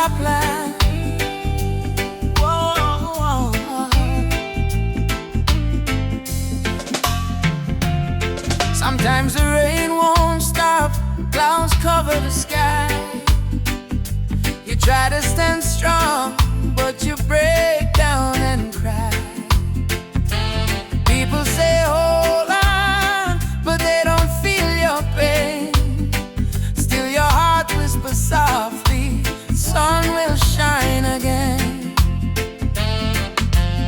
our plan. Whoa. Sometimes the rain won't stop, clouds cover the sky. You try to stand strong, but you break down and cry. People say hold on, but they don't feel your pain. Still your heart whispers softly, sun will shine again.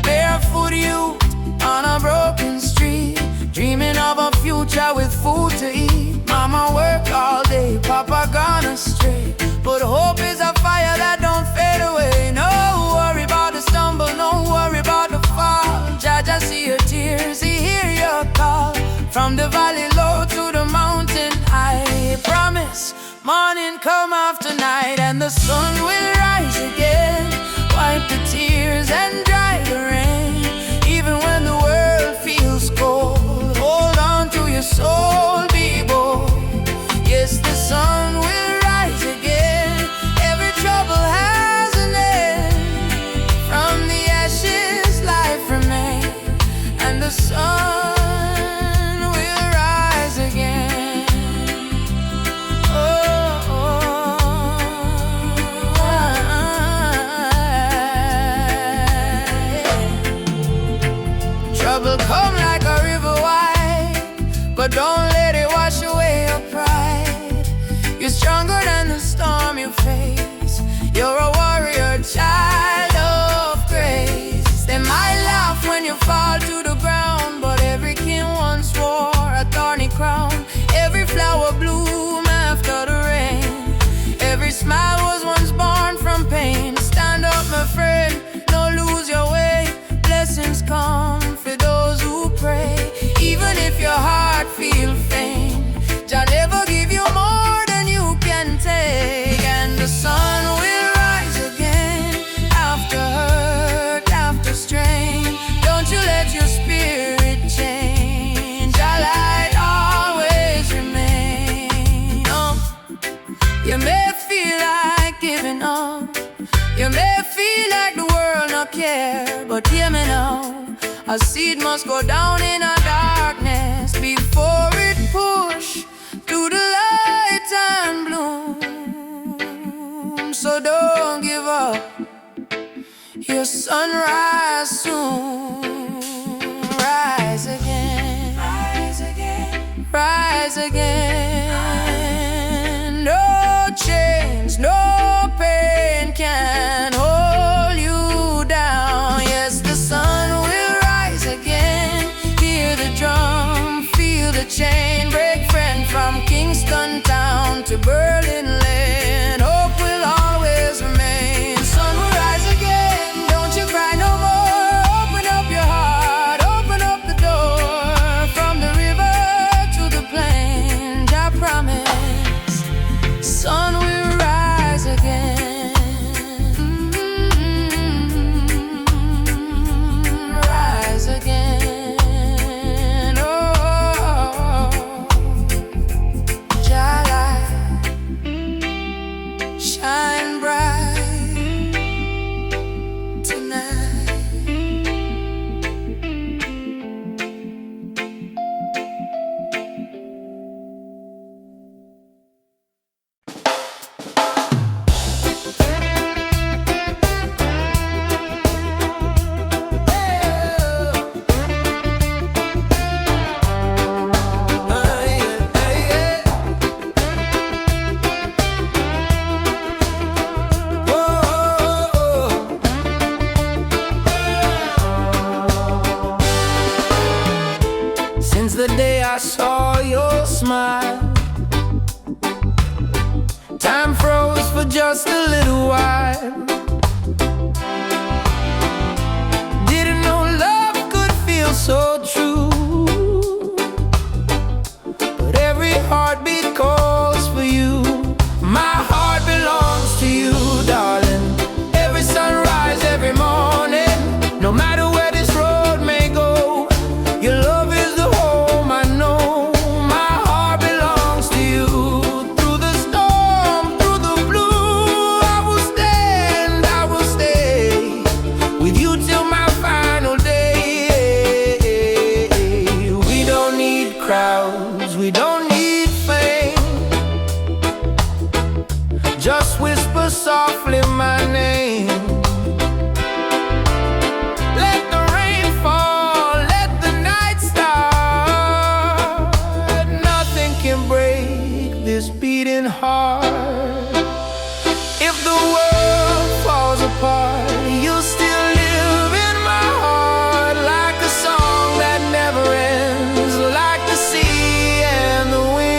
Barefoot youth on a broken street, dreaming of a future with food to eat. Mama work all day, Papa gone astray, but hope is a fire that don't fade away. No worry about the stumble, no worry about the fall. Jaja see your tears, he hear your call. From the valley low to the mountain high, promise morning come after night, and the sun will rise again. Wipe the tears and dry the rain. Even when the world feels cold, hold on to your soul, be bold. Yes, the sun will rise again. Every trouble has an end. From the ashes life remains, and the sun will rise again. Trouble come like a river wide, but don't let it wash away your pride. You're stronger than the storm you face. You're a warrior, child of grace. They might laugh when you fall to the ground, but every king once wore a thorny crown. Every flower bloom after the rain. Every smile was once born from pain. Stand up, my friend, don't lose your way. Blessings come for those who pray. Even if your heart feels faint, Jah never give you more than you can take. And the sun will rise again, after hurt, after strain. Don't you let your spirit change. Jah light always remain. You may feel like giving up, you may feel like the world not care, but hear me now. A seed must go down in a darkness before it push to the light and bloom. So don't give up, your sunrise soon. Rise again, rise again, rise again. No chains, no pain can hold you down. Yes, the sun will rise again. Hear the drum, feel the chain break. Friend, from Kingston town to Berlin land, hope will always remain. Sun will rise again, don't you cry no more. Open up your heart, open up the door. From the river to the plain, I promise, sun will rise again. Rise again. Oh, Jah light, shine bright tonight. Since the day I saw your smile, time froze for just a little while. Didn't know love could feel so true, but every heartbeat calls for you. My heart belongs to you, darling. Every sunrise, every morning, no matter where this road may go, your love is the home I know. My heart belongs to you. Through the storm, through the blue, I will stay Just whisper softly my name. Let the rain fall, let the night start. Nothing can break this beating heart. If the world falls apart, you'll still live in my heart, like a song that never ends, like the sea and the wind.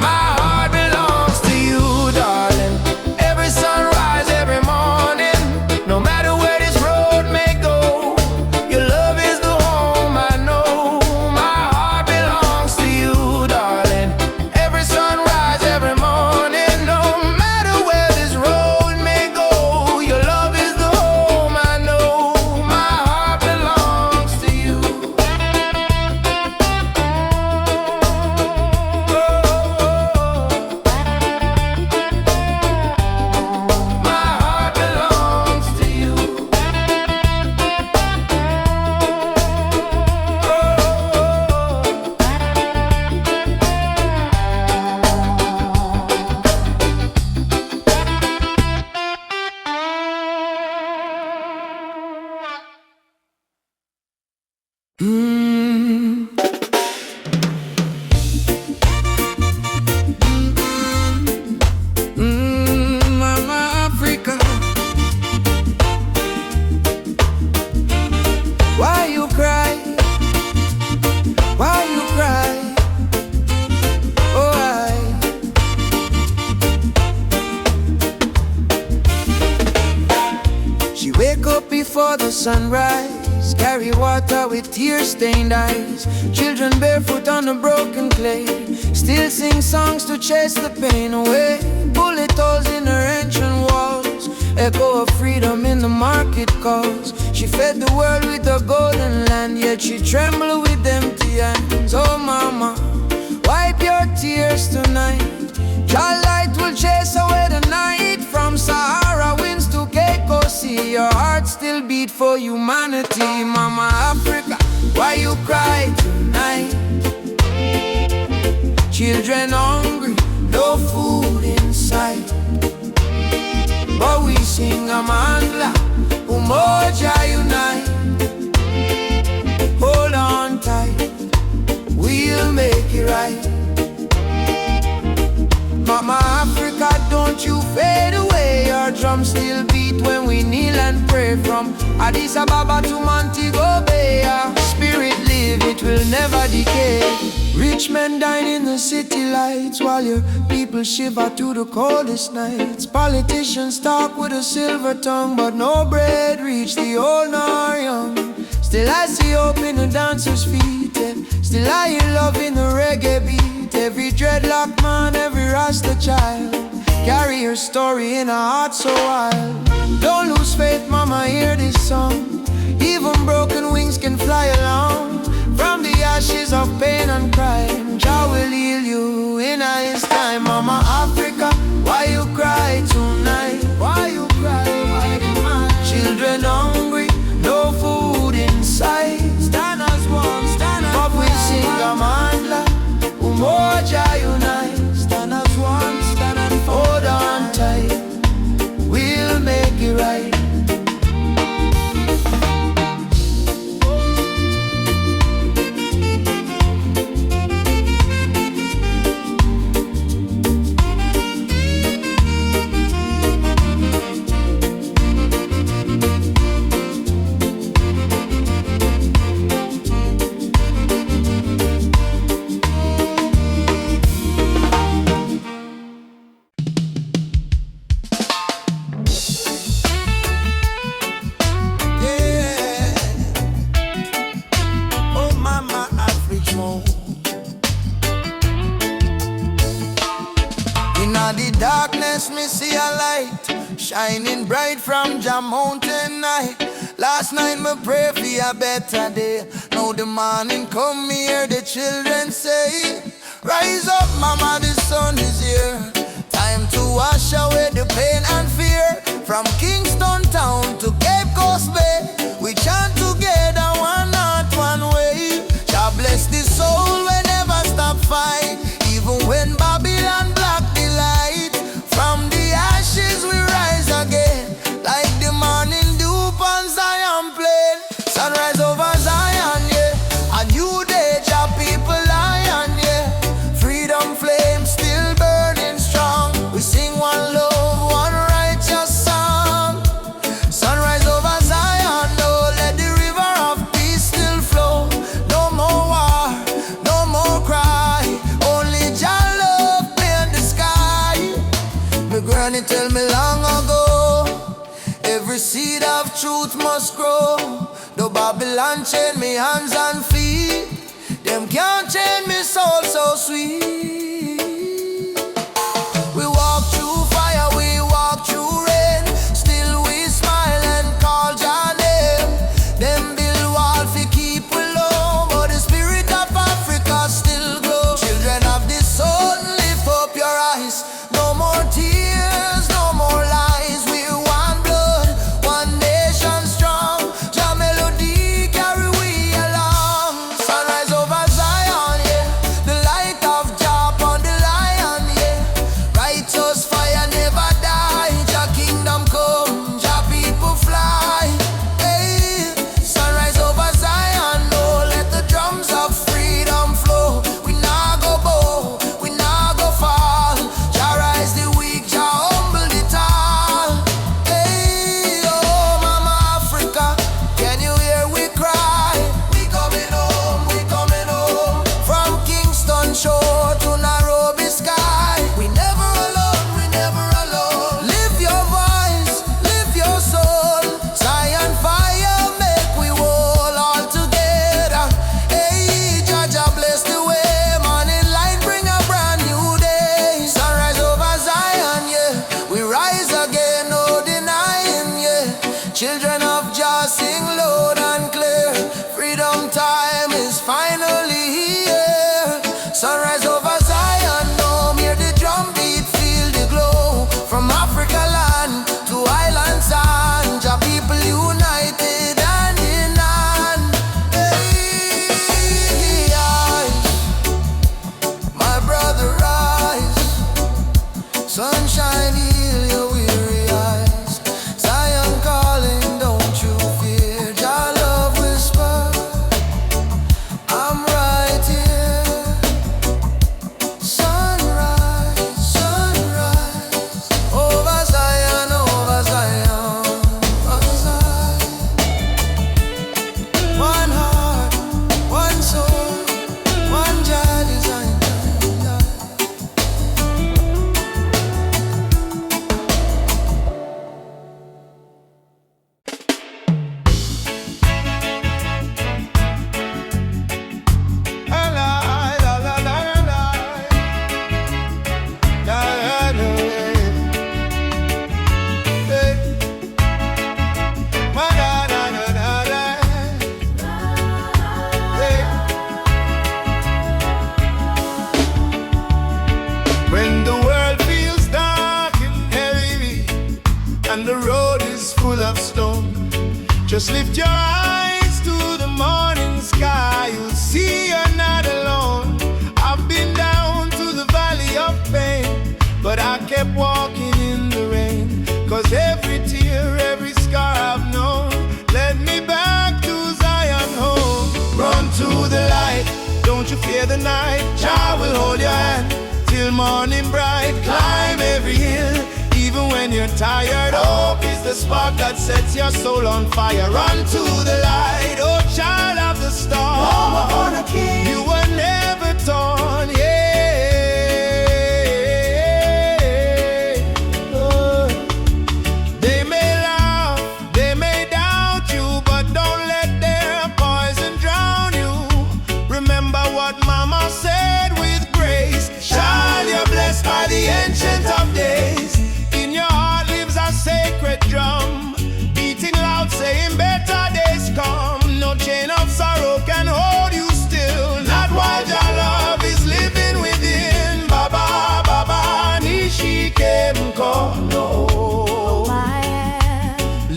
My heart belongs to you, darling. Every sunrise, every morning, no matter where this road may go, your love is the home I know. My heart belongs to you, darling. Every sunrise, every morning, no matter where this road may go, your love is the home I know. My heart belongs to you. My heart belongs to you. Mama Africa, why you cry? Why you cry? Oh, she wake up before the sunrise, carry water with tear-stained eyes. Children barefoot on the broken clay, still sing songs to chase the pain away. Bullet holes in her ancient walls, echo of freedom in the market calls. She fed the world with the golden land, yet she trembled with empty hands. Oh mama, wipe your tears tonight. Your light will chase away the night. From Sahara winds to Cape Coast Sea, your heart still beat for humanity. Mama Africa, why you cry tonight? Children hungry, no food in sight, but we sing Amandla, Umoja unite. Hold on tight, we'll make it right. Mama Africa, don't you fade away. Your drums still beat when we kneel and pray. From Addis Ababa to Montego Bay, our spirit live, it will never decay. Rich men dine in the city lights, while your people shiver through the coldest nights. Politicians talk with a silver tongue, but no bread reach the old nor young. Still I see hope in the dancers' feet, and still I hear love in the reggae beat. Every dreadlock man, every Rasta child, carry your story in a heart so wild. Don't lose faith, mama, hear this song. Even broken wings can fly along. From the ashes of pain and crime, Jah will heal you in His time. Mama Africa, why you cry tonight? Why you cry? Why you cry? Children hungry, no food in sight. Stand as one, stand as one. But we sing Amandla, Umoja unite. Stand as one, stand and hold on tight, we'll make it right. Darkness, me see a light shining bright from Jah mountain night. Last night me pray for a better day. Now the morning come, me hear the children say, rise up mama, the sun is here. Time to wash away the pain and fear. From Kingston town to Cape Coast Bay, we chant together, one heart, one way. God bless the soul, we never stop fight. Even when Babylon block the light, My granny tell me long ago, every seed of truth must grow. Though Babylon chain me hands and feet, them can't chain me soul so sweet. We walk through fire, we walk through rain, still we smile and call Jah name. Them build wall fi keep we low, but the spirit of Africa still glow. Children of the sun, lift up your eyes. No more tears, no more lies. We're one blood, one nation strong. Jah melody carry we along. Sunrise over Zion, yeah. The light of Jah upon the lion, yeah. Righteous fire never die. Jah kingdom come, Jah people fly. Hey, sunrise over Zion, oh, let the drums of freedom flow. We nah go bow, we nah go fall. Jah rise the weak, Jah humble the tall. Hey, oh, Mama Africa, can you hear we cry? We coming home, we coming home. From Kingston shore to Nairobi sky. We never alone, we never alone. Live your voice, live your soul. Zion fire make we whole all together. Hey, Jah Jah bless the way. Morning light bring a brand new day. Sunrise over Zion, yeah. We rise again, no denying, yeah. Children of Jah sing loud and clear. Freedom time is finally here. Sunrise over Zion, no hear the drum beat, feel the glow. From Africa land to island sand, Jah people united hand in hand. Hey, my brother rise. Sunshine heal your weary eyes. Zion calling, don't you fear. Jah love whisper, I'm right here. Sunrise, sunrise, over Zion, over Zion, over Zion. One heart, one soul, one Jah design. When the world feels dark and heavy and the road is full of stone, just lift your eyes to the morning sky. You'll see you're not alone. I've been down to the valley of pain, but I kept walking in the rain. 'Cause every tear, every scar I've known led me back to Zion home. Run to the light, don't you fear the night. Jah will hold your hand till morning bright. Climb every hill, even when you're tired. Hope is the spark that sets your soul on fire. Run to the light, oh child of the storm. Mama on a king, you were never torn, yeah. Oh. They may laugh, they may doubt you, but don't let their poison drown you. Remember what Mama said with grace. Child, you're blessed by the Ancient of Days. In your heart lives a sacred drum, beating loud, saying better days come. No chain of sorrow can hold you still, not while your love is living within. Baba, Baba, Nishikemko, no.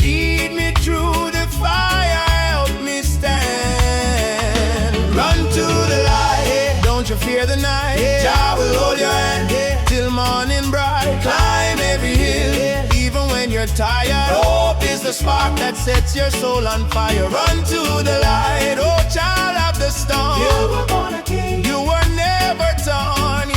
Lead me through the fire, help me stand. Run to the light, don't you fear the night. Jah will hold your hand till morning bright. Climb every hill, even when you're tired. Hope is the spark that sets your soul on fire. Run to the light, oh child of the storm. You were born a king, you were never torn,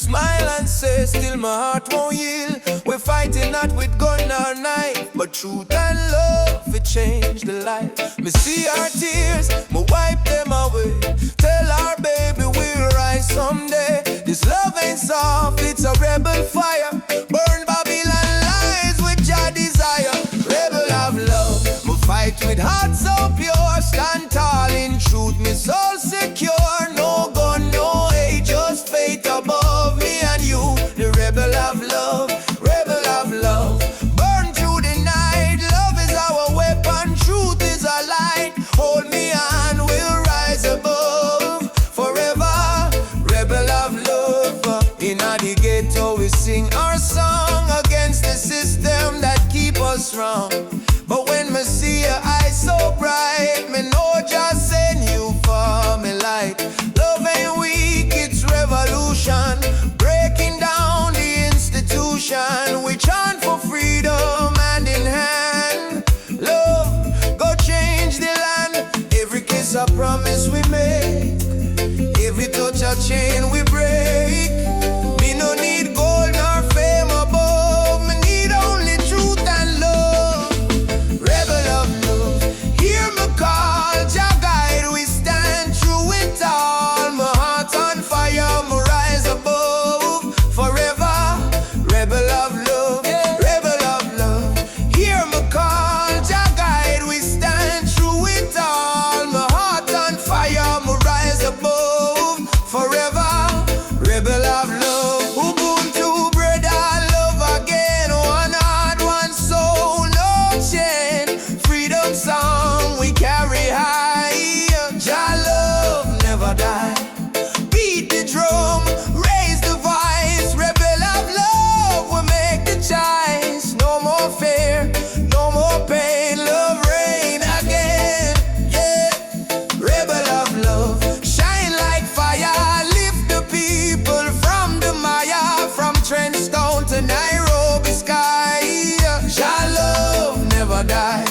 smile and say, still my heart won't yield. We're fighting not with gun or knife, but truth and love, it changed the life. Me see our tears, me wipe them away. Tell our baby we'll rise someday. This love ain't soft, it's a rebel fire. Burn Babylon lies with your desire. Rebel of love, me fight with heart so pure. Stand tall in truth, me soul secure. No gun, no hate, just faith above me and you. The rebel of love, rebel of love. Burn through the night, love is our weapon, truth is our light. Hold me and we'll rise above forever. Rebel of love. In the ghetto we sing our song against the system that keep us wrong. But when me see your eyes so bright, me know just send you for me light. Love ain't weak, it's revolution, breaking down the institution. We chant for freedom hand in hand. Love, go change the land. Every kiss a promise we make, every touch a chain we break. Me no need gold nor fame above, me need only truth and love. Rebel of love, hear me call, Jah guide, we stand through it all. My heart on fire, me rise above forever. Rebel of love, rebel of love, hear me call, Jah guide, we stand through it all. My heart on fire, me rise above forever. Rebel of love, Ubuntu, brother, love again. One heart, one soul, no chain. Freedom song we carry high. Jah love never die. Beat the drum, raise the voice. Rebel of love, we make the choice. No more fear, no more pain. Love reign again. Yeah, rebel of love, shine like fire. Lift the people from the Maya, from Trenchtown to Nairobi sky. Jah love never die.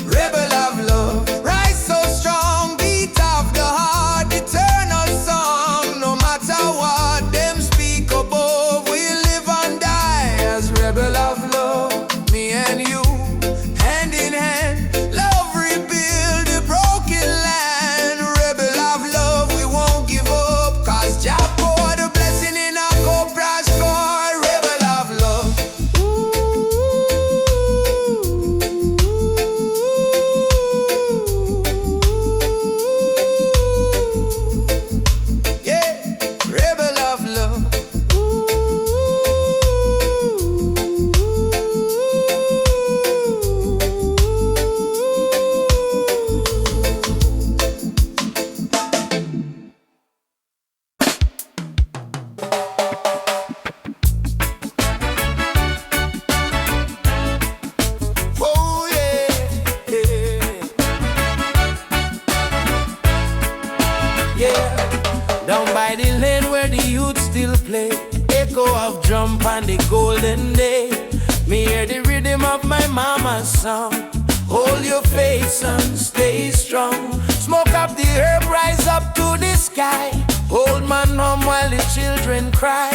Rebel of love, rise so strong, beat of the heart, eternal song. No matter what them speak above, we live and die as rebel of love. Me and you, hand in hand, love rebuild the broken land. Rebel of love, we won't give up, cause Jah pour the blessing in our cobra score. Rebel of love. Yeah, rebel of love. Oh yeah, yeah, yeah. Down by the lane where the youth still play, echo of drum and the golden day. Me hear the rhythm of my mama's song. Hold your faith, son, stay strong. Smoke up the herb, rise up to the sky. Old man home while the children cry.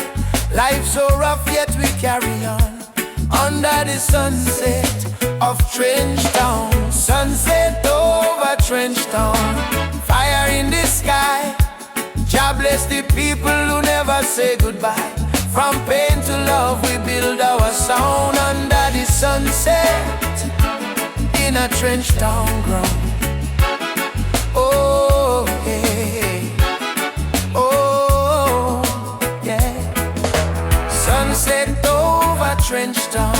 Life so rough yet we carry on. Under the sunset of Trenchtown, sunset over Trenchtown. Fire in the sky, Jah bless the people who never say goodbye. From pain to love we build our sound. Under the sunset in a Trenchtown ground. Oh yeah, oh yeah. Sunset over Trenchtown,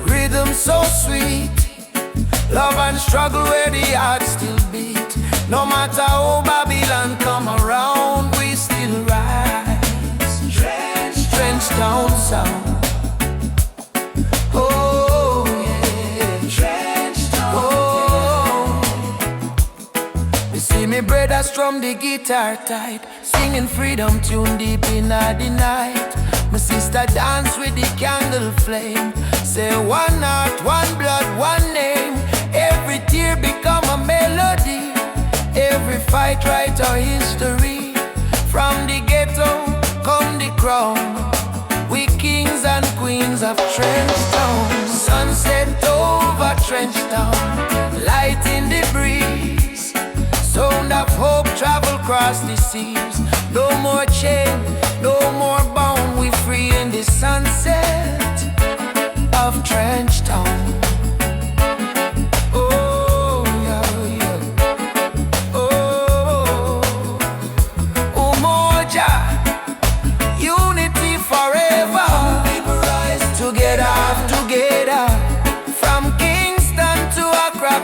rhythm so sweet. Love and struggle where the heart still beat. No matter how Babylon come around, we still rise. Trenchtown sound. Oh yeah, Trenchtown. Oh, you see me brother strum the guitar tight, singing freedom tune deep in the night. My sister dance with the candle flame. Say one heart, one blood, one name. Every tear become a melody. Every fight write our history. From the ghetto come the crown. the seas. No more chain, no more bound. We free in the sunset of Trench Town. Oh, yeah, yeah. Oh, Umoja, unity forever. People rise together, together. From Kingston to Accra,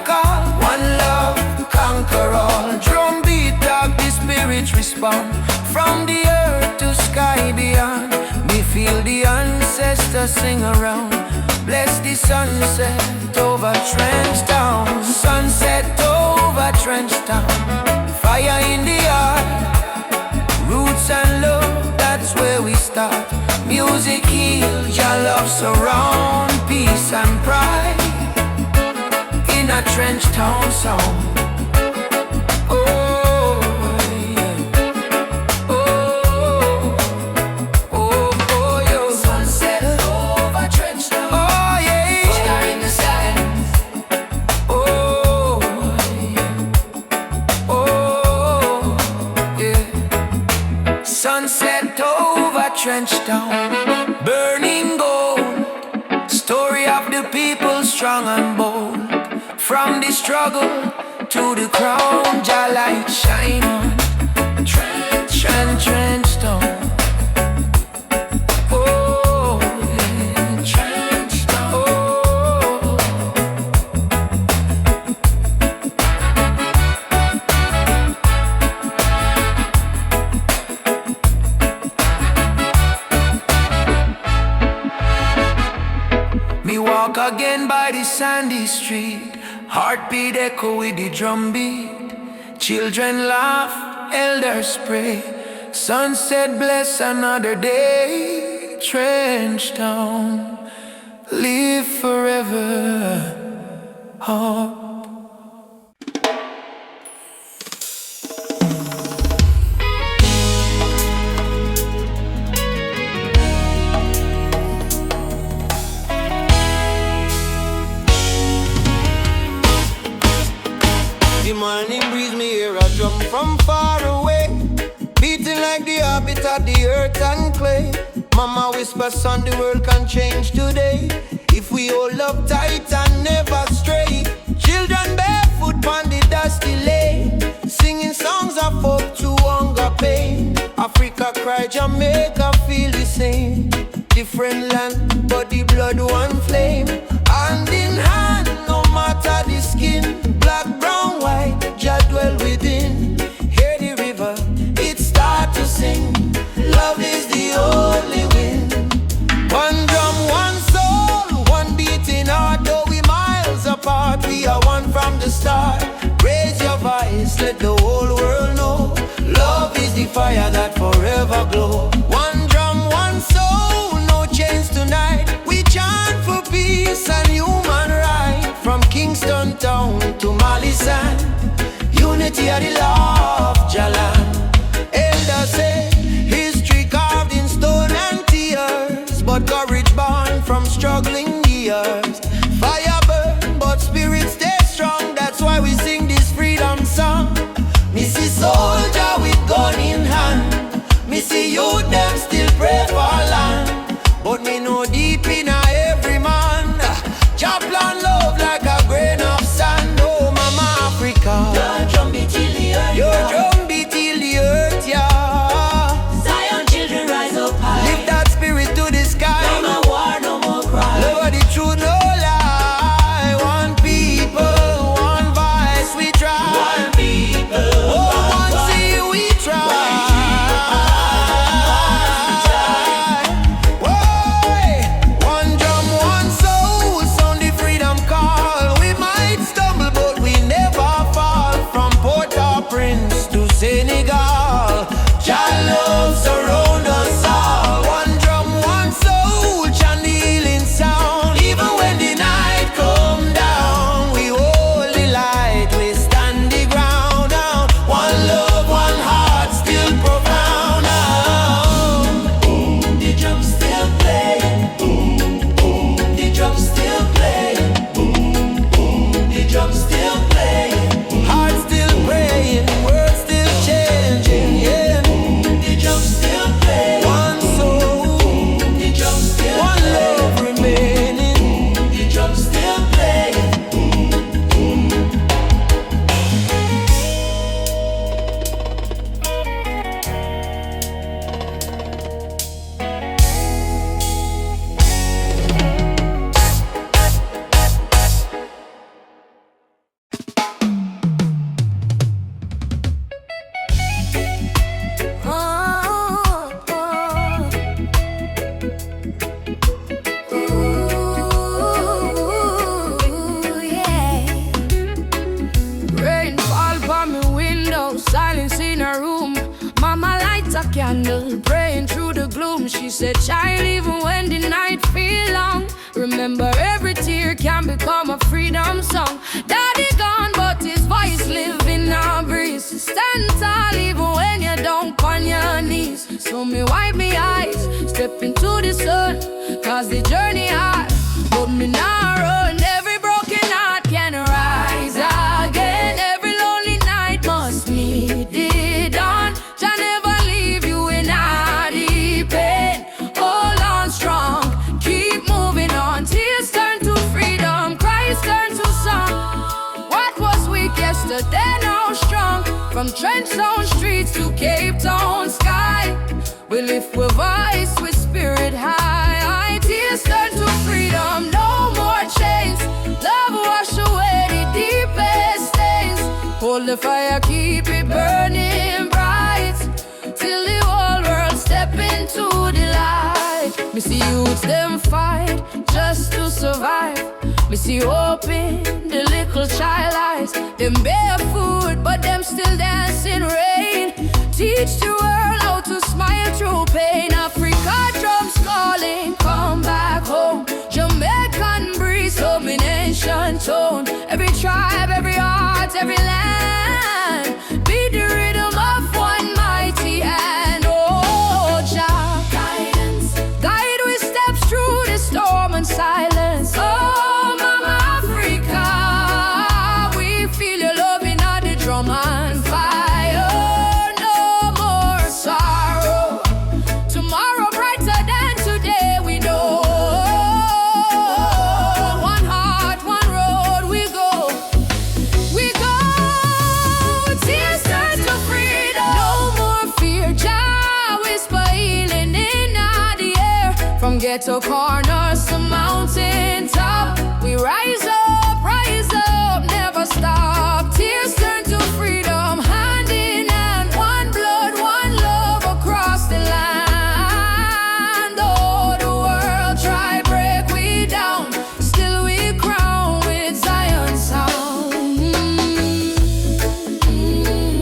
one love conquer all. Drum beat up, the spirit respond. From the earth to sky beyond, we feel the ancestors sing around. Bless the sunset over Trench Town. Sunset over Trench Town. Fire in the heart, roots and love, that's where we start. Music heals, your love surround. Peace and pride in a Trench Town song. Sunset over Trench Town, burning gold. Story of the people strong and bold. From the struggle to the crown, Jah light shine on Trench Town. Oh, yeah. Trench Town. Oh. Me walk again by the sandy street, heartbeat echo with the drum beat. Children laugh, elders pray, sunset bless another day. Trench Town, live forever. Oh. The morning breeze, me hear a drum from far away, beating like the heartbeat of the earth and clay. Mama whispers, son, the world can change today if we all up tight and never stray. Children barefoot on the dusty lane, singing songs of hope to hunger pain. Africa cry, Jamaica feel the same. Different land, but the blood one flame. Hand in hand, no matter the skin. Black, brown, white, Jah dwell within. Hear the river, it start to sing. Love is the only win. One drum, one soul, one beating heart. Though we miles apart, we are one from the start. Raise your voice, let the whole world know. Love is the fire that forever glow. One drum, one soul, no chains tonight. We chant for peace and human right. From Kingston town to Mali sand, unity of the law of Jalan. Elders say, history carved in stone and tears, but courage born from struggling years. Fire burn, but spirit stay strong. That's why we sing this freedom song. Me see soldier with gun in hand, me see youth them still pray for land. But me know deep in every man, Jah plan love like a grain of sand. Oh, Mama Africa, your drum beat till the earth. candle, praying through the gloom. She said, child, even when the night feel long, remember every tear can become a freedom song. Daddy gone, but his voice live in our breeze. Stand tall even when you don't on your knees. So me wipe me eyes, step into the sun, cause the journey hard, but me not run. Every broken heart can rise again. Every lonely night must meet the dawn. Jah never leave you in a deep pain. Hold on strong, keep moving on. Tears turn to freedom, cries turn to song. What was weak yesterday now strong. From Trenchtown streets to Cape Town sky, we lift with voice, with spirit high. Tears turn to freedom, no more chains. Love wash away the deepest stains. Hold the fire, keep it burning bright, till the whole world step into the light. Me see youths them fight just to survive. Me see hope in the little child eyes. Them barefoot, but them still dancing rain. Teach the world how to smile through pain. Africa drums calling, come back home. Jamaican breeze, domination tone. Every tribe, every heart, every land, be the rhythm of one mighty hand. Oh, Jah, guidance, guide we steps through the storm and silence. Oh, Mama Africa, we feel your love in all the drum and fire. No more sorrow, tomorrow brighter than today, we know. One heart, one road, we go. We go, tears turn to freedom. No more fear, Jah whisper healing in the air. From ghetto corners to mountain top, we rise up, never stop. Tears turn to freedom, hand in hand, one blood, one love across the land. Oh, the world try break we down, still we crown with Zion's sound.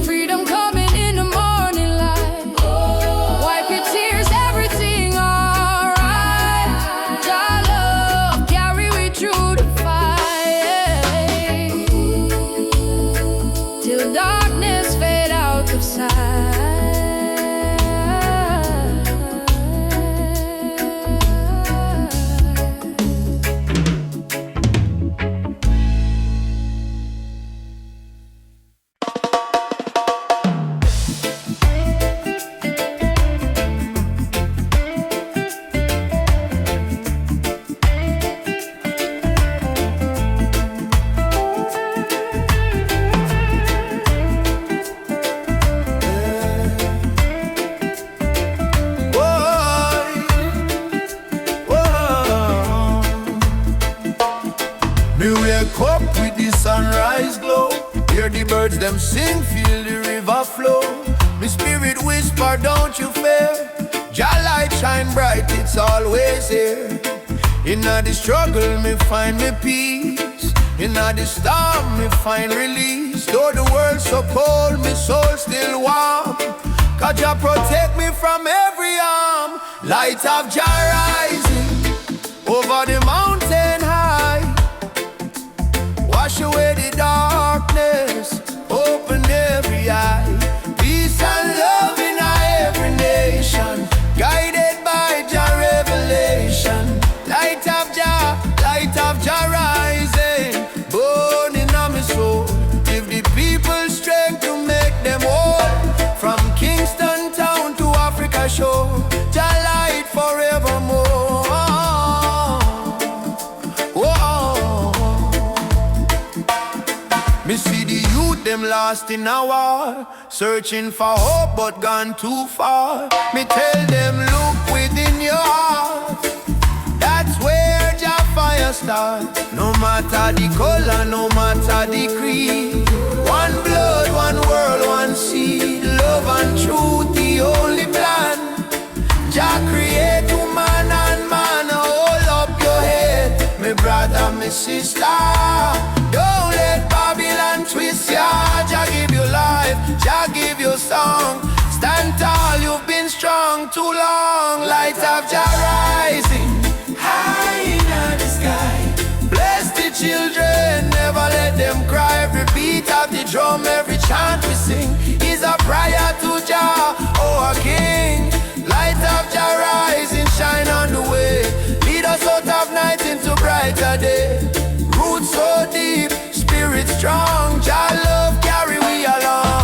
Freedom coming in the morning light. Wipe your tears, everything alright. Jah love carry we through the fight, till darkness fade out of sight. Me wake up with the sunrise glow, hear the birds them sing, feel the river flow. Me spirit whisper, don't you fear, Jah light shine bright, it's always here. Inna the struggle me find me peace, inna the storm me find release. Though the world so cold, me soul still warm, 'cause Jah protect me from every harm. Light of Jah rising over the mountain high, wash away the darkness, open every eye. Peace and love in every nation, guided by Jah revelation. Light of Jah rising, burning on my soul. Give the people strength to make them whole. From Kingston town to Africa shore, Jah light forevermore. Me see the youth them lost in a war, searching for hope but gone too far. Me tell them look within your heart, that's where Jah fire start. No matter the color, no matter the creed, one blood, one world, one seed. Love and truth, the only plan. Jah create woman and man. Hold up your head, me brother, me sister. Don't let Babylon twist ya. Jah give you life, Jah give you song. Stand tall, you've been strong. Light of Jah rising high in the sky. Bless the children, never let them cry. Every beat of the drum, every chant we sing is a prayer to Jah, oh our King. Light of Jah rising, shine on the way. Lead us out of night into brighter day. Roots so deep, spirit strong. Jah love carry we along.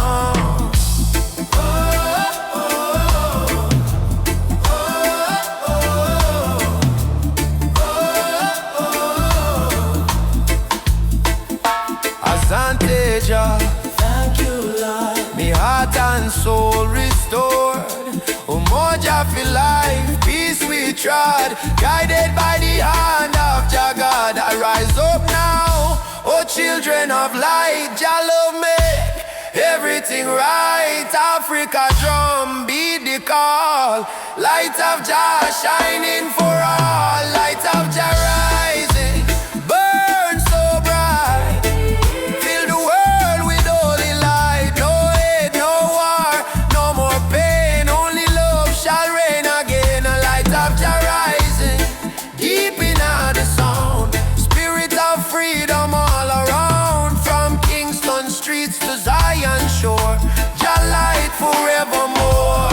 Jah, thank you, Lord. Me heart and soul restored. Umoja for life, peace we trod. Guided by the hand of Jah God. I rise up now, oh children of light. Jah love make everything right. Africa drum beat the call. Light of Jah shining for all. Light of Jah rising, burn so bright. Freedom all around, from Kingston streets to Zion shore. Jah light forevermore.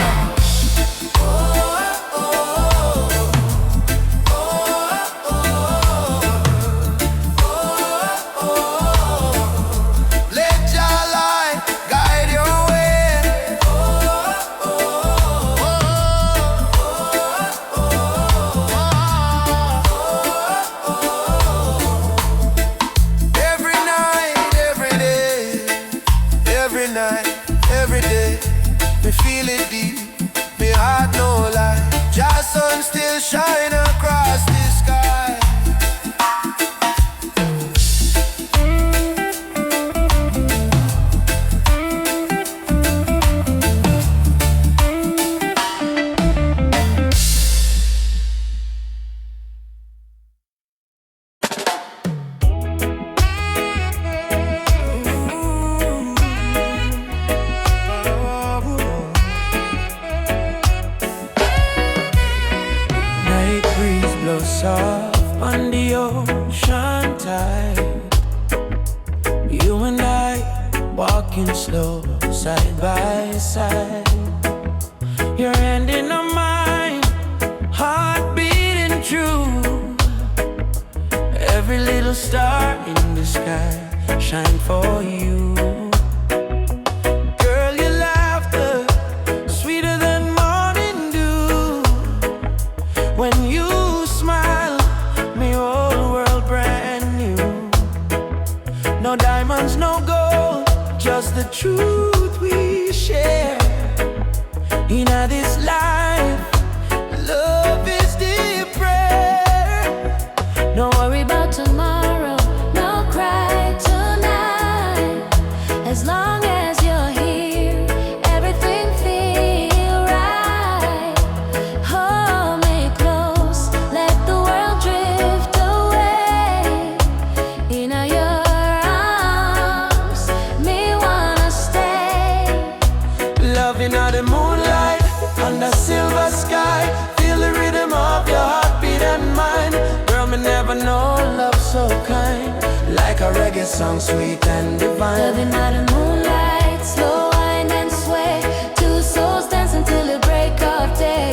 Let Jah light guide your way. Every day, me feel it deep, me heart no lie. Jah sun still shine across the sky. Soft on the ocean tide. You and I walking slow, side by side. Your hand in mine, heart beating true. Every little star in the sky shine for you. Girl, your laughter sweeter than morning dew. When you no diamonds, no gold, just the truth we share. In this life, love is the prayer. Don't worry about tomorrow, no cry tonight. As long as you're here, everything feel right. Hold me close, let the world drift away. In your under the moonlight, under silver sky. Feel the rhythm of your heartbeat and mine. Girl, me never know love so kind. Like a reggae song, sweet and divine. Loving under the moonlight, slow wind and sway. Two souls dancing till the break of day.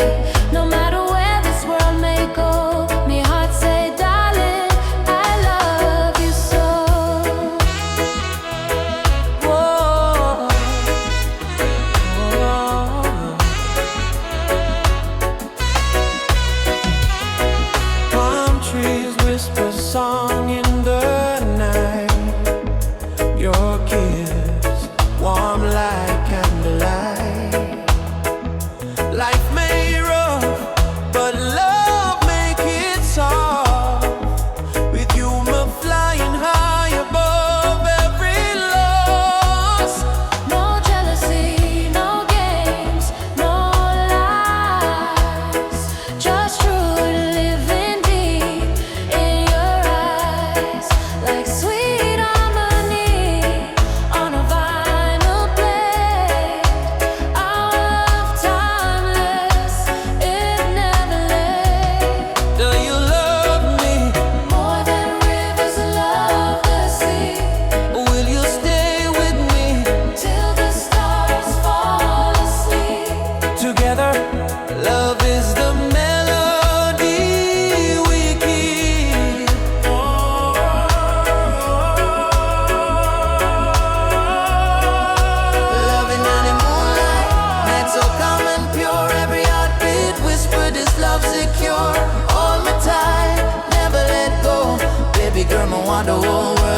No matter where this world may go, me heart say, darling, I love you so. Whoa. Whisper song in the night. Your kiss, warm light.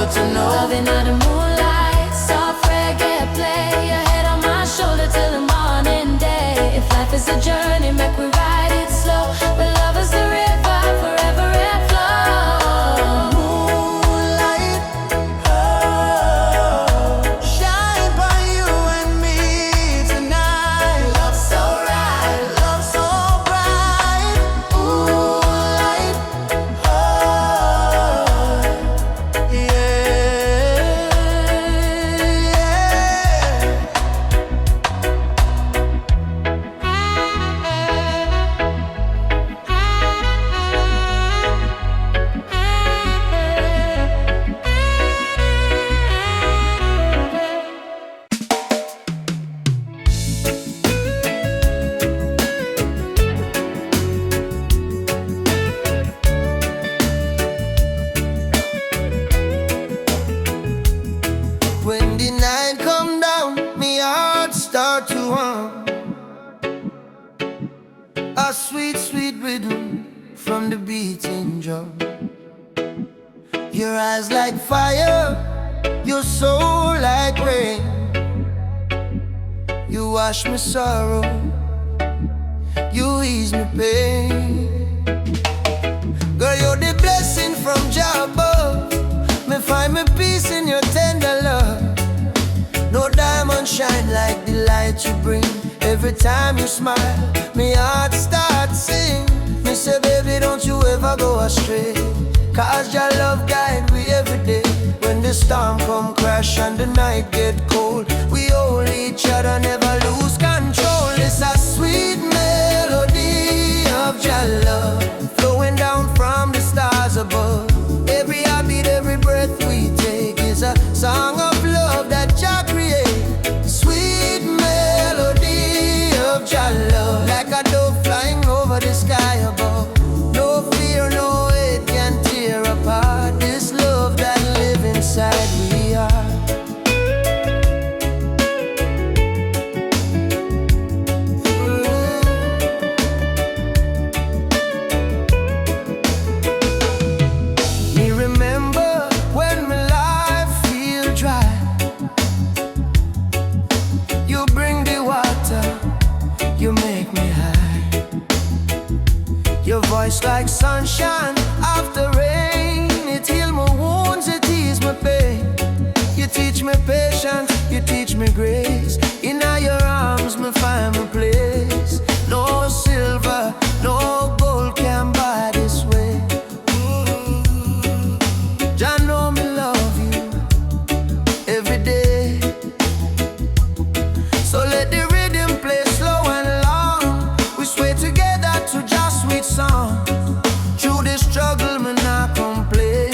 good to know. Loving under moonlight, soft reggae play. Your head on my shoulder till the morning day. If life is a journey, make we ride it slow. But love is the river, forever it flows. Moonlight, oh, shine by you and me tonight. Love so right, Love so bright. Moonlight, oh, yeah, when the night come down, me heart start to hum. A sweet, sweet rhythm from the beating drum. Your eyes like fire, your soul like rain. You wash me sorrow, you ease me pain. Girl, you're the blessing from Jah above. Me find me peace in your tender love. No diamond shine like the light you bring. Every time you smile, me heart starts sing. Me say, baby, don't you ever go astray. Cause your love guide we every day. When the storm come crash and the night get cold, we hold each other, never lose control. It's a sweet melody of your love, flowing down from the stars above. Every heartbeat, every breath we take is a song of love that Jah create. Sweet melody of your love, like a dove flying over the sky above. No fear, no hate can tear apart this love that live inside we are. Me remember when my life feel dry. You bring the water, you make me high. Your voice like sunshine after rain. It heal my wounds, it ease my pain. You teach me patience, you teach me grace. In your arms me find my place. No silver, no gold can buy this way. Jah know me love you every day. So let the rhythm play slow and long. We sway together to just sweet song. Through the struggle, me not complain.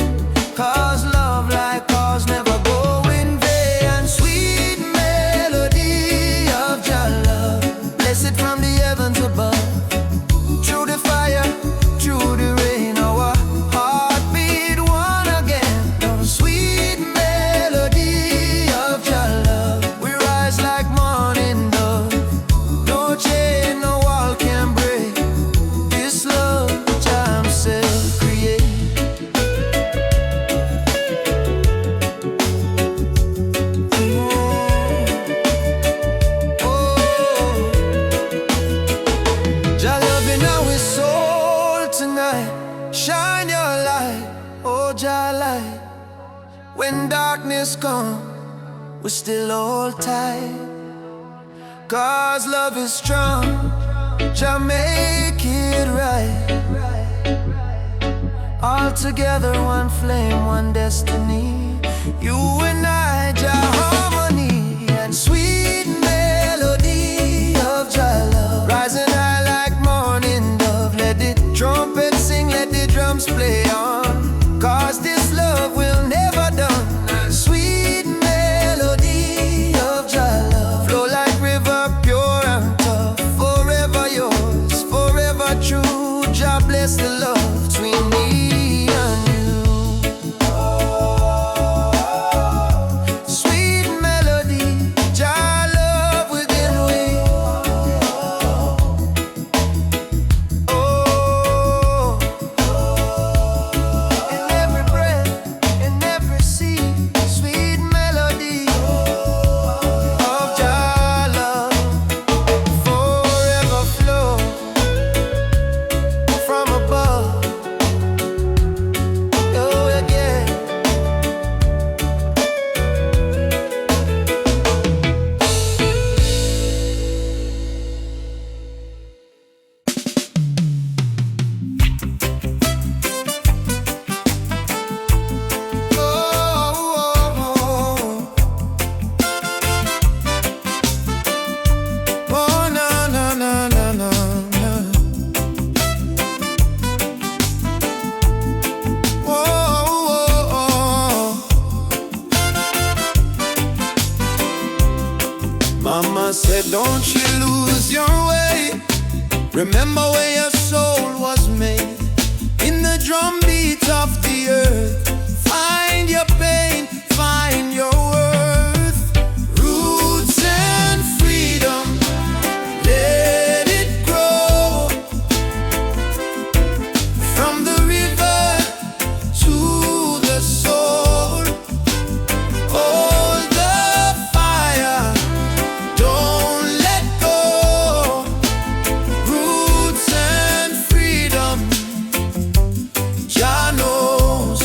Cause love like ours never go in vain. And sweet melody of your love, blessed from the heavens above. Through the fire, through the rain, our heartbeat one again. Oh, sweet melody of your love, we rise like morning dove. No chain, no wall can break this love Jah himself create. Oh, Jah loving our soul tonight. Shine your light, oh Jah light. When darkness come, we still hold tight. Cause love is strong, Jah make it right. All together, one flame, one destiny. You and I, Jah harmony. And sweet melody of Jah love, rising high like morning dove. Let the trumpet sing, let the drums play on. Cause this love will never done. And sweet melody of Jah love, flow like river, pure and tough. Forever yours, forever true. Jah bless the love between me and you. Mama said, don't you lose your way. Remember where your soul was made. In the drum beat of the earth, find your pain, find your worth. Roots and freedom, let it grow. From the river to the soul, hold the fire, don't let go. Roots and freedom, Jah knows.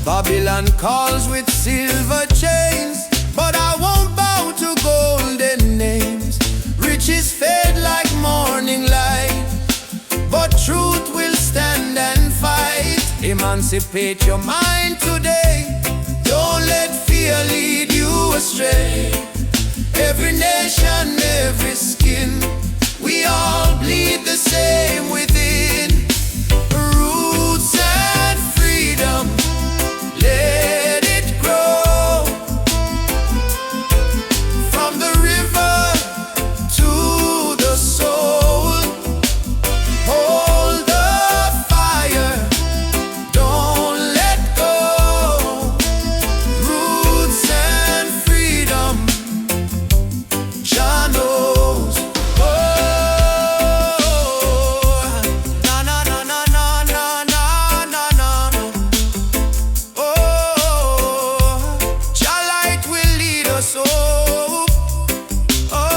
Babylon calls with silver chains, but I won't bow to golden names. Riches fade like morning light, but truth will stand and fight. Emancipate your mind today, don't let fear lead you astray. Every nation, every skin, we all bleed the same within. Roots and freedom, let it grow. From the river to the soul, hold the fire, don't let go. Roots and freedom, Jah knows. Oh, na na na na na na na na na. Oh, Jah light will lead us home. Oh.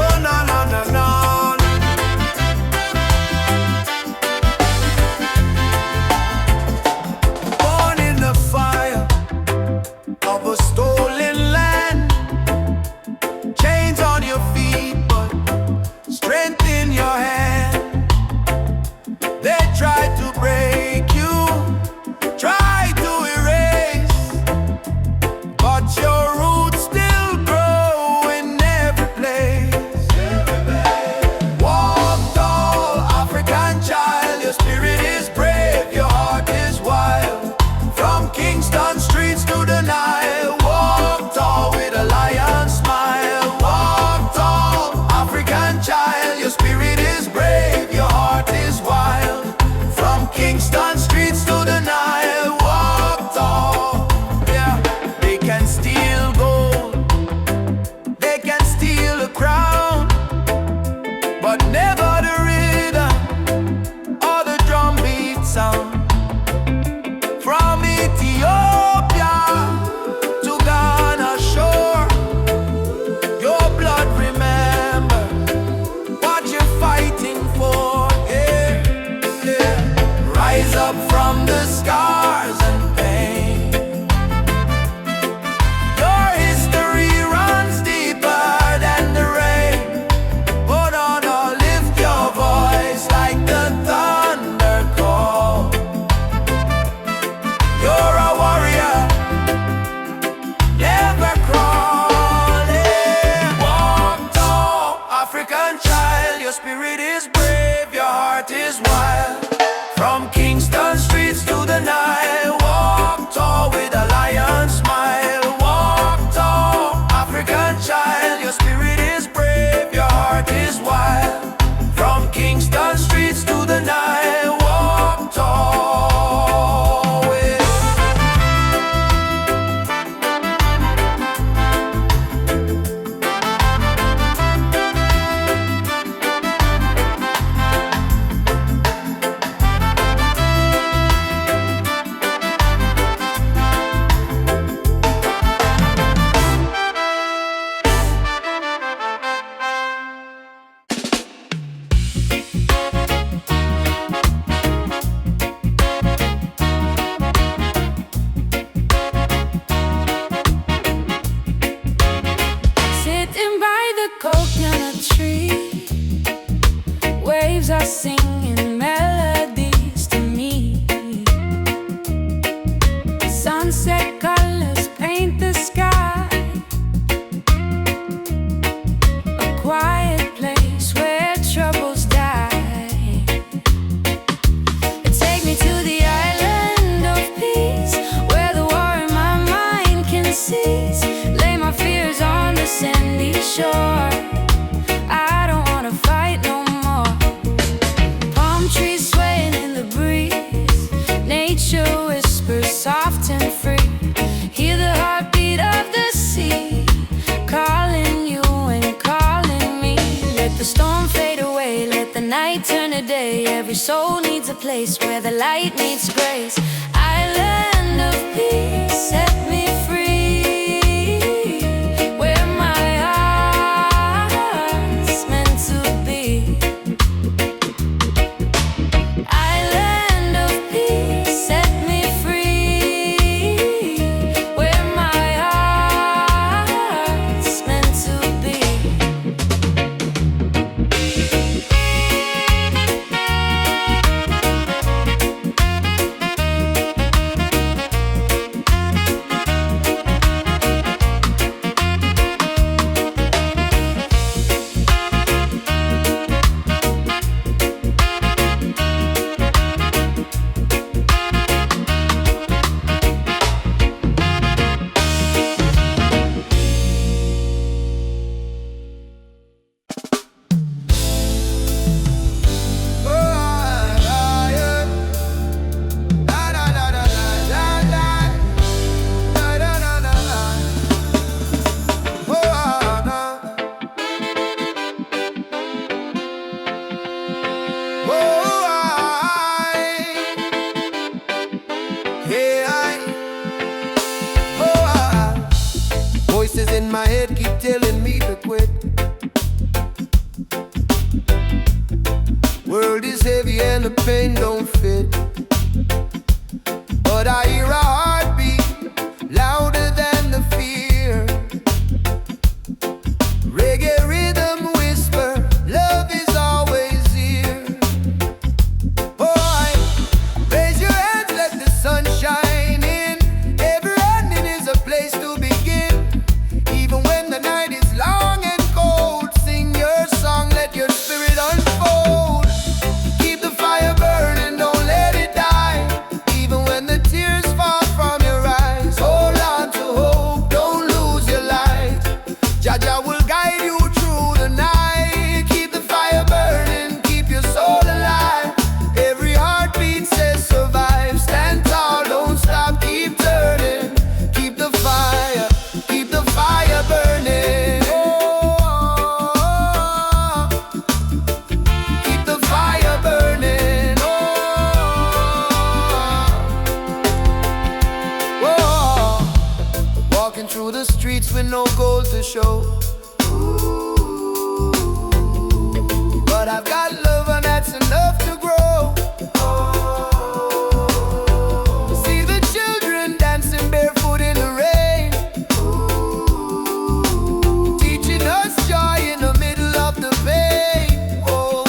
Oh, na na na na. Born in the fire of a stolen land, chains on your feet, but strength in your hand. They tried to break you, tried to erase, but your roots still grow in every place. Walk tall, African child, your spirit is brave, your heart is wild. From Kingston streets to the Nile, walk tall with a lion smile. Walk tall, African child, your spirit is brave, your heart is wild. From Kingston streets to the Nile, walk tall. Yeah, they can steal gold, they can steal a crown, but never the rhythm or the drum beat sound. From Ethiopia to Ghana shore, your blood remember what you're fighting for. Yeah, yeah. Rise up from the scars and pain. Your history runs deeper than the rain. Put on or lift your voice like the thunder call. You're a warrior, never crawling. Walk tall, African child, your spirit is brave, your heart is wild. From Kingston streets to the Nile, shore. I don't wanna fight no more. Palm trees swaying in the breeze, nature whispers soft and free. Hear the heartbeat of the sea, calling you and calling me. Let the storm fade away, let the night turn to day. Every soul needs a place where the light meets grace. Island of peace, set me free, where my heart's meant to be. Island of peace, set me free, where my heart's meant to be. Voices in my head keep telling me to quit. World is heavy and the pain don't fit, but I hear a heartbeat louder than the fear. Reggae rhythm whisper, love is always here. Boy, raise your hands, let the sun shine in. Every ending is a place to begin. Even when the night is long and cold, sing your song, let your spirit unfold. Keep the fire burning, don't let it die. Even when the tears fall from your eyes, hold on to hope, don't lose your light. Jaja will guide you through the night. Keep the fire burning, keep your soul alive. Every heartbeat says survive. Stand tall, don't stop, keep turning. Keep the fire burning. Oh, keep the fire burning. Oh, walking through the streets with no gold to show, but I've got love and that's enough to grow. See the children dancing barefoot in the rain, teaching us joy in the middle of the pain. Oh,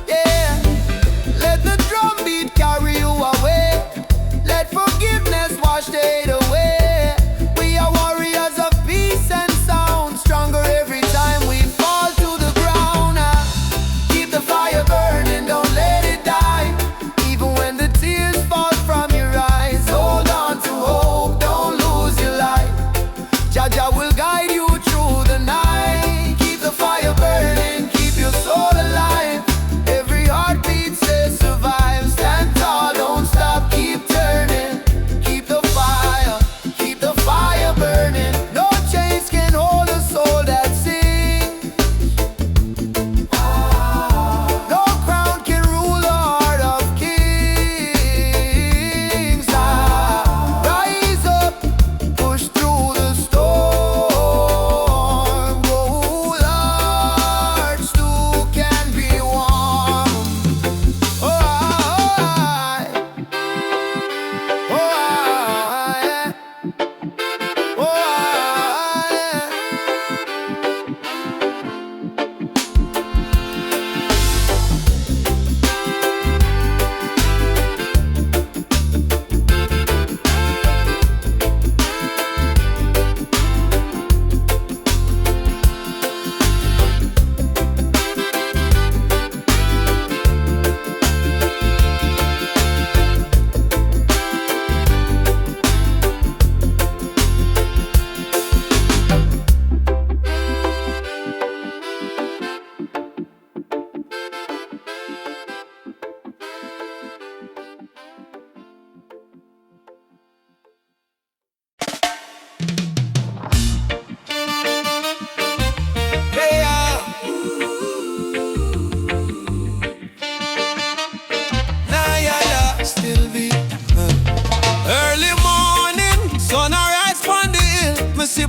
yeah. Let the drum beat carry you away. Let forgiveness wash the hate away. We are warriors of peace and sound.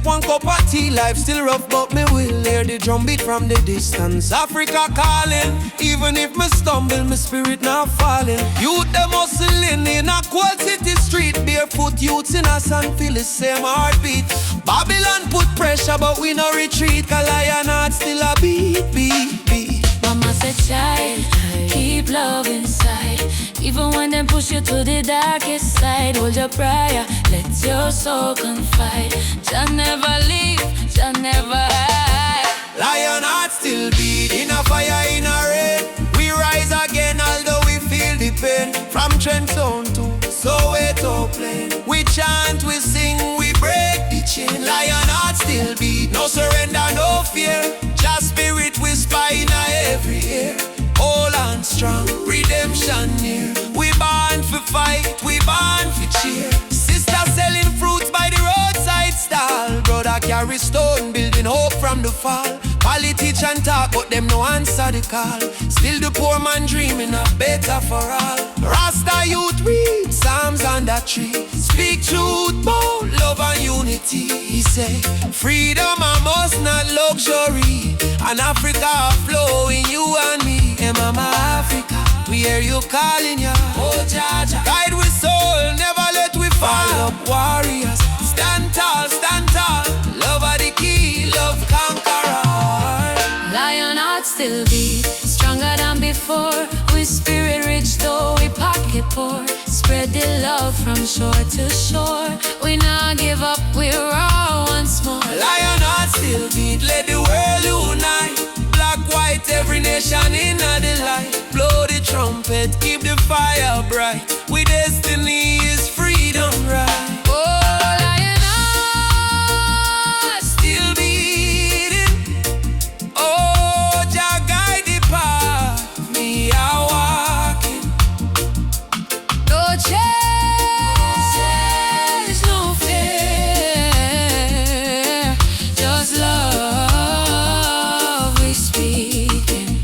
one cup of tea. Life still rough, but me will hear the drum beat from the distance. Africa calling, even if me stumble, my spirit not falling. Youth them hustling in a cold city street. Barefoot youths in a sand feel the same heartbeat. Babylon put pressure, but we no retreat. Cause lion heart still a beat, beat, beat. Mama said, child, keep love inside. Even when them push you to the darkest side, hold your prayer, let your soul confide. Jah never leave, Jah never hide. Lion heart still beat, in a fire, in a rain. We rise again, although we feel the pain. From Trenton to Soweto plain, we chant, we sing, we break the chain. Lion heart still beat, no surrender, no fear. Just spirit whisper in every ear. Hold on strong, redemption near. We born for fight, we born for cheer. Sister selling fruits by the roadside stall. Brother carry stone, building hope from the fall. Politician talk, but them no answer the call. Still the poor man dreaming of better for all. Rasta youth read Psalms on that tree. Speak truth, bold love and unity. He say, freedom a must, not luxury. And Africa flowing, you and me. Hey mama Africa, we hear you calling ya. Oh Jaja, guide with soul, never let we fall. Up warriors, stand tall, stand tall. Love are the key, love conqueror. Lion heart still beat, stronger than before. We spirit rich though we pocket poor. Spread the love from shore to shore. We not give up, we raw once more. Lion heart still beat, let the world unite. Black, white, every nation in the light. Blow the trumpet, keep the fire bright. We destiny is freedom right. Oh, lion heart still beating. Oh, Jah guide the path, me a walking. no change, no fear, just love we speaking.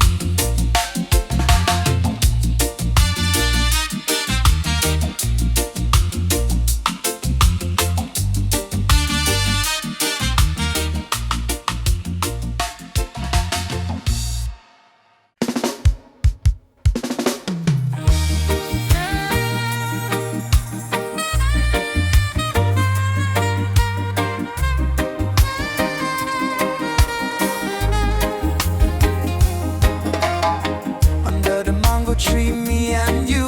Under the mango tree, me and you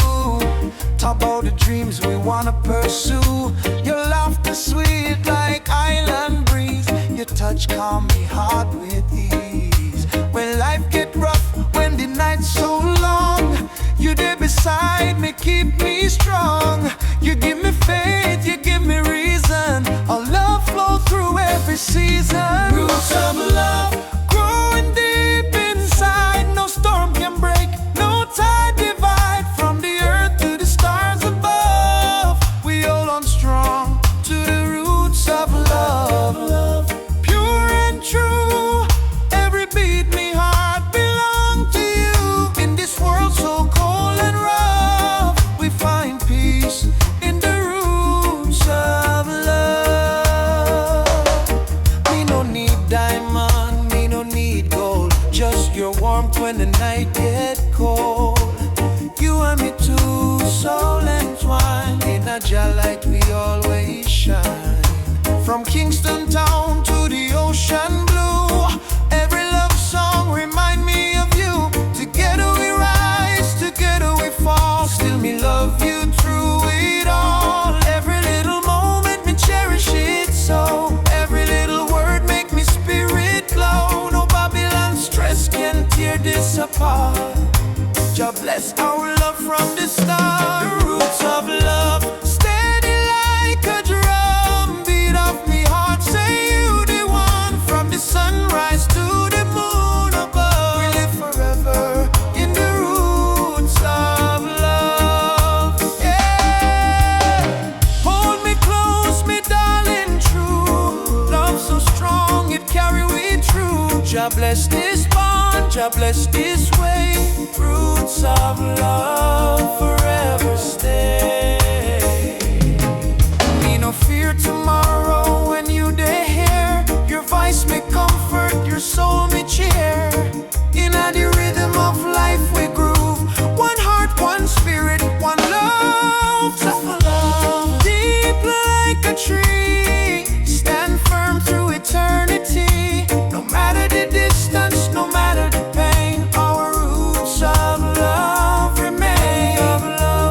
talk about the dreams we wanna pursue. Your laughter sweet like island breeze. Your touch calm me heart with ease. When life get rough, when the night's so long, you there beside me, keep me strong. You give me faith, you give me reason. Our love flow through every season. Roots of love growing deep inside. No storm can break, no tide divide. From the earth to the stars above, we hold on strong to the roots of love. Pure and true, every beat me heart belong to you. In this world so cold and rough, we find peace in the roots of love. Me no need diamond, me no need gold. Just your warmth when the night get cold. You and me too, soul entwined. In a Jah light we always shine. From Kingston town to the ocean blue, every love song remind me of you. Together we rise, together we fall. Still me love you through it all. Every little moment me cherish it so. Every little word make me spirit glow. No Babylon stress can tear this apart. Jah bless our love from the start. The roots of love, steady like a drum. Beat of me heart, say you the one. From the sunrise to the moon above, we live forever in the roots of love. Yeah. Hold me close, me darling, true. Love so strong, it carry we through. Jah bless this bond, Jah bless this way. Roots of love forever stay. Me no fear tomorrow when you dey here. roots of love, deep like a tree, stand firm through eternity. No matter the distance, no matter the pain, our roots of love remain.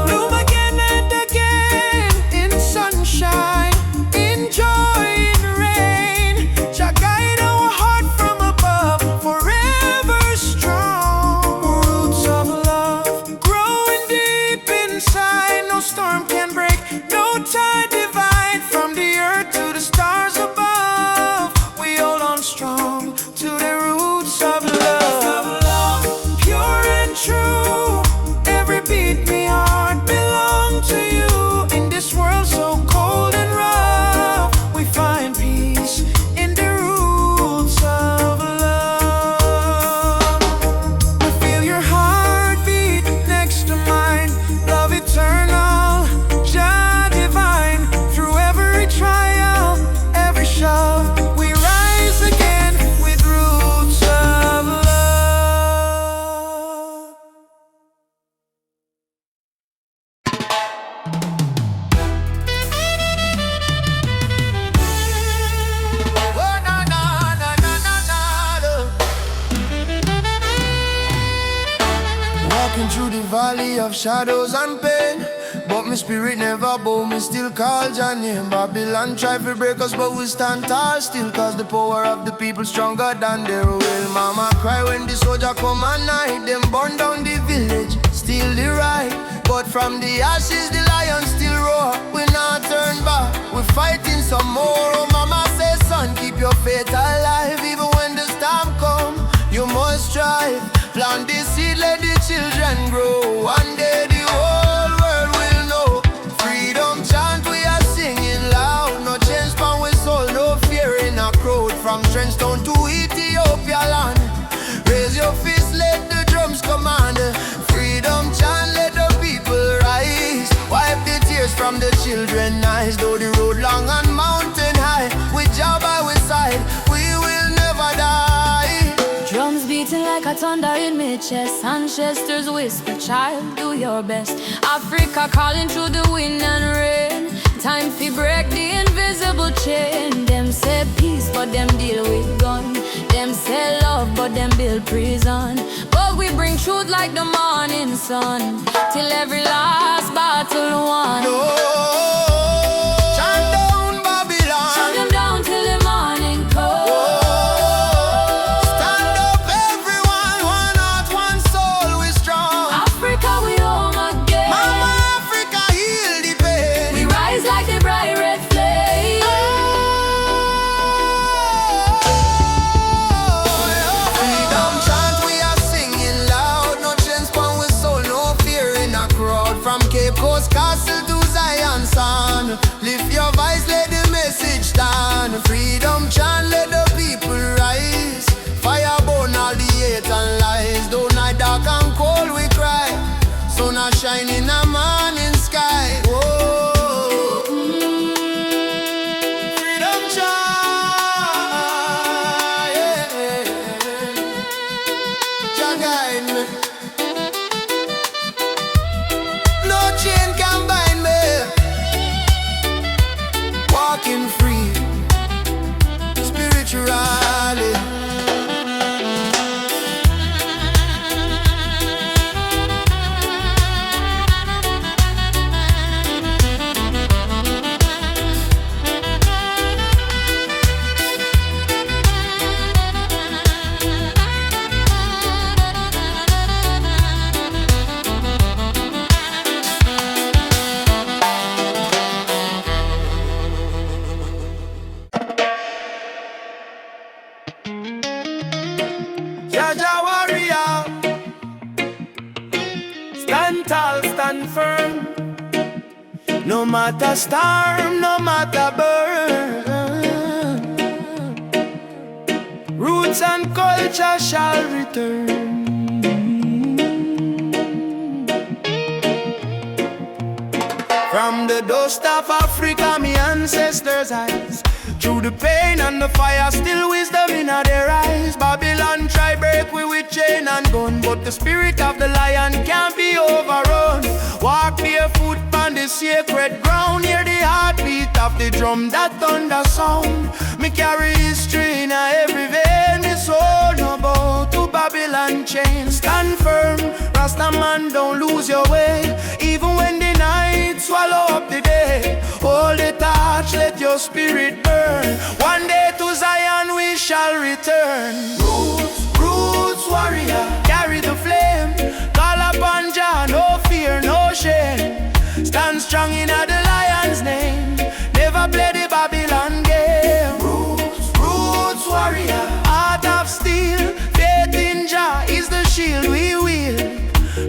Bloom again and again in sunshine, in joy, in rain. Jah guide our heart from above, forever strong. Roots of love, growing deep inside. No storm can break, no tide divide. From the earth to the stars above, we hold on strong to the roots of love. Pure and true, every beat me heart belong to you. In this world so cold and rough, we find peace in the roots of love. We feel your heartbeat next to mine, love eternal, Jah divine. Through every trial, every shove, we rise again with roots of love. Oh, na, na, na, na, na, na, na. Walking through the valley of shadows and pain, but my spirit never bow, me still call Jah name. Babylon try to break us, but we stand tall still, cause the power of the people stronger than their will. Mama cry when the soldier come at night, them burn down the village, steal the right. But from the ashes the lion still roar, we not turn back, we fighting some more. Oh mama say son, keep your faith alive, even when the storm come, you must strive. Plant the seed, let the children grow. One day the whole world will know. Freedom chant we are singing loud. No change from we soul, no fear in a crowd. From Trenchtown to Ethiopia land, raise your fist, let the drums command. Freedom chant, let the people rise. Wipe the tears from the children's eyes. Though the road long and mountain high, with Jah by we side, we will never die. Drums beating like a thunder in my chest, ancestors whisper, child, do your best. Africa calling through the wind and rain, time to break the invisible chain. Them say peace, but them deal with gun. Them say love, but them build prison. But we bring truth like the morning sun, till every last battle won. No, chant down Babylon. Shut them down till the morning comes. Stand up everyone, one heart, one soul, we strong. Africa, we home again. Mama Africa, heal the pain. We rise like the bright red flame. Freedom chant we are singing loud. No chance from we soul, no fear in a crowd. From Cape Coast Castle to Zion Sound, lift your voice, let the message stand. Freedom chant, let the people rise. Fire burn all the hate and lies. Though night dark and cold we cry, sun a shine in a morning sky. Whoa. Freedom chant, yeah. Jah guide me. No chain can bind me. Walking free, spiritually. Jah warrior, stand tall, stand firm. No matter storm, no matter burn, roots and culture shall return. From the dust of Africa, me ancestors' eyes, through the pain and the fire, still wisdom in their eyes. Babylon try break we with chain and gun, but the spirit of the lion can't be overrun. Walk barefoot on on the sacred ground. Hear the heartbeat of the drum, that thunder sound. Me carry history in every vein. Me soul no bow to Babylon chain. Stand firm, Rasta man, don't lose your way. Even when the night swallow up the day, hold the torch, let your spirit burn. One day to Zion we shall return. Roots warrior, carry the flame. Call upon Jah, no fear, no shame. Stand strong in the lion's name. Never play the Babylon game. Roots warrior, heart of steel. Faith in Jah is the shield we wield.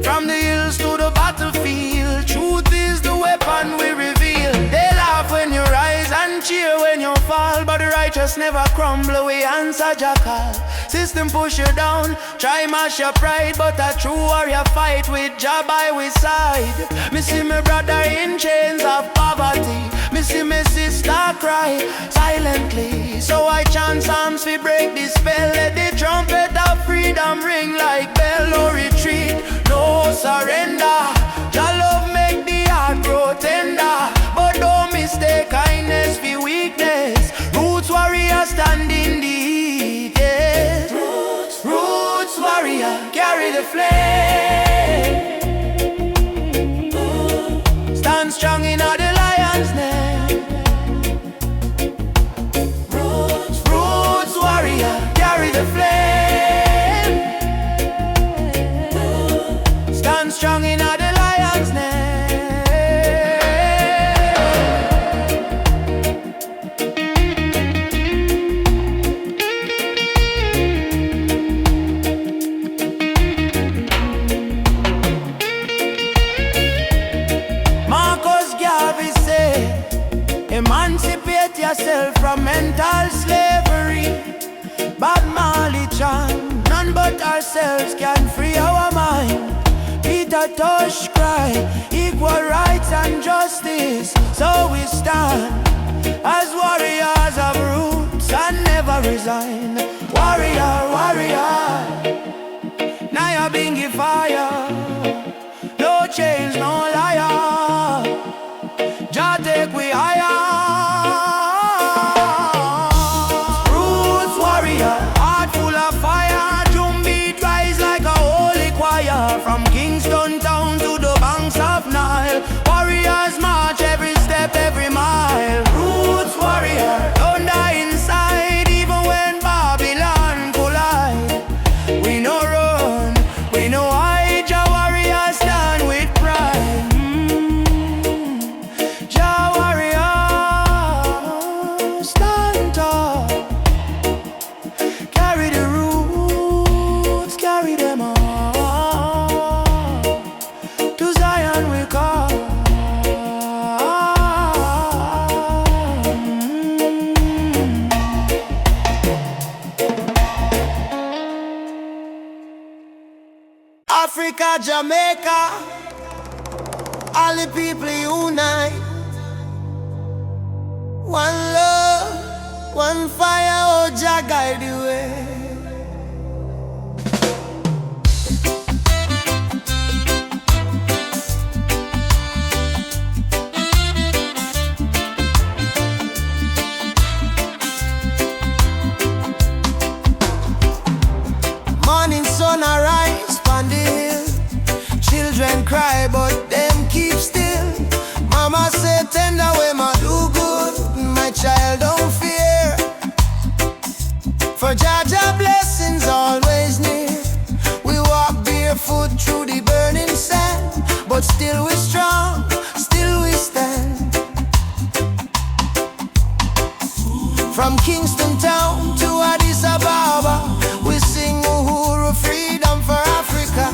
From the hills to the battlefield, truth is the weapon we reveal. They laugh when you rise and cheer when you fall, but the righteous never crumble. We answer Jah call. System push you down, try mash your pride, but a true warrior fight with Jah by his side. Me see my brother in chains of poverty. Me see my sister cry silently. So I chant psalms to break this spell. Let the trumpet of freedom ring like bell. No retreat, no surrender. Jah love make the heart grow tender, but don't mistake kindness for weakness. Roots warrior stand in the heat, yes. Roots warrior carry the flame. Stand strong in the lion's name. Roots warrior carry the flame. Stand strong in the lion's name. Emancipate yourself from mental slavery. Bob Marley chant, none but ourselves can free our mind. Peter Tosh cry, equal rights and justice. So we stand as warriors of roots and never resign. Warrior, warrior, now you're being fire. No change, no liar. Jah take we higher. Roots warrior, heart full of fire. Drum beat rise like a holy choir. From Kingston town to the banks of Nile, warriors march every step, every mile. Roots warrior, don't die inside, even when Babylon collide. We no run, we no hide. Jah warriors stand with pride. Africa, Jamaica, all the people unite. One love, one fire, oh Jah guide the way. Morning sun arise on the hill. Children cry but them keep still. Mama say tender way ma do good. My child don't fear, for Jah Jah blessings always near. We walk barefoot through the burning sand, but still we strong, still we stand. From Kingston town to Addis Ababa, we sing Uhuru, freedom for Africa.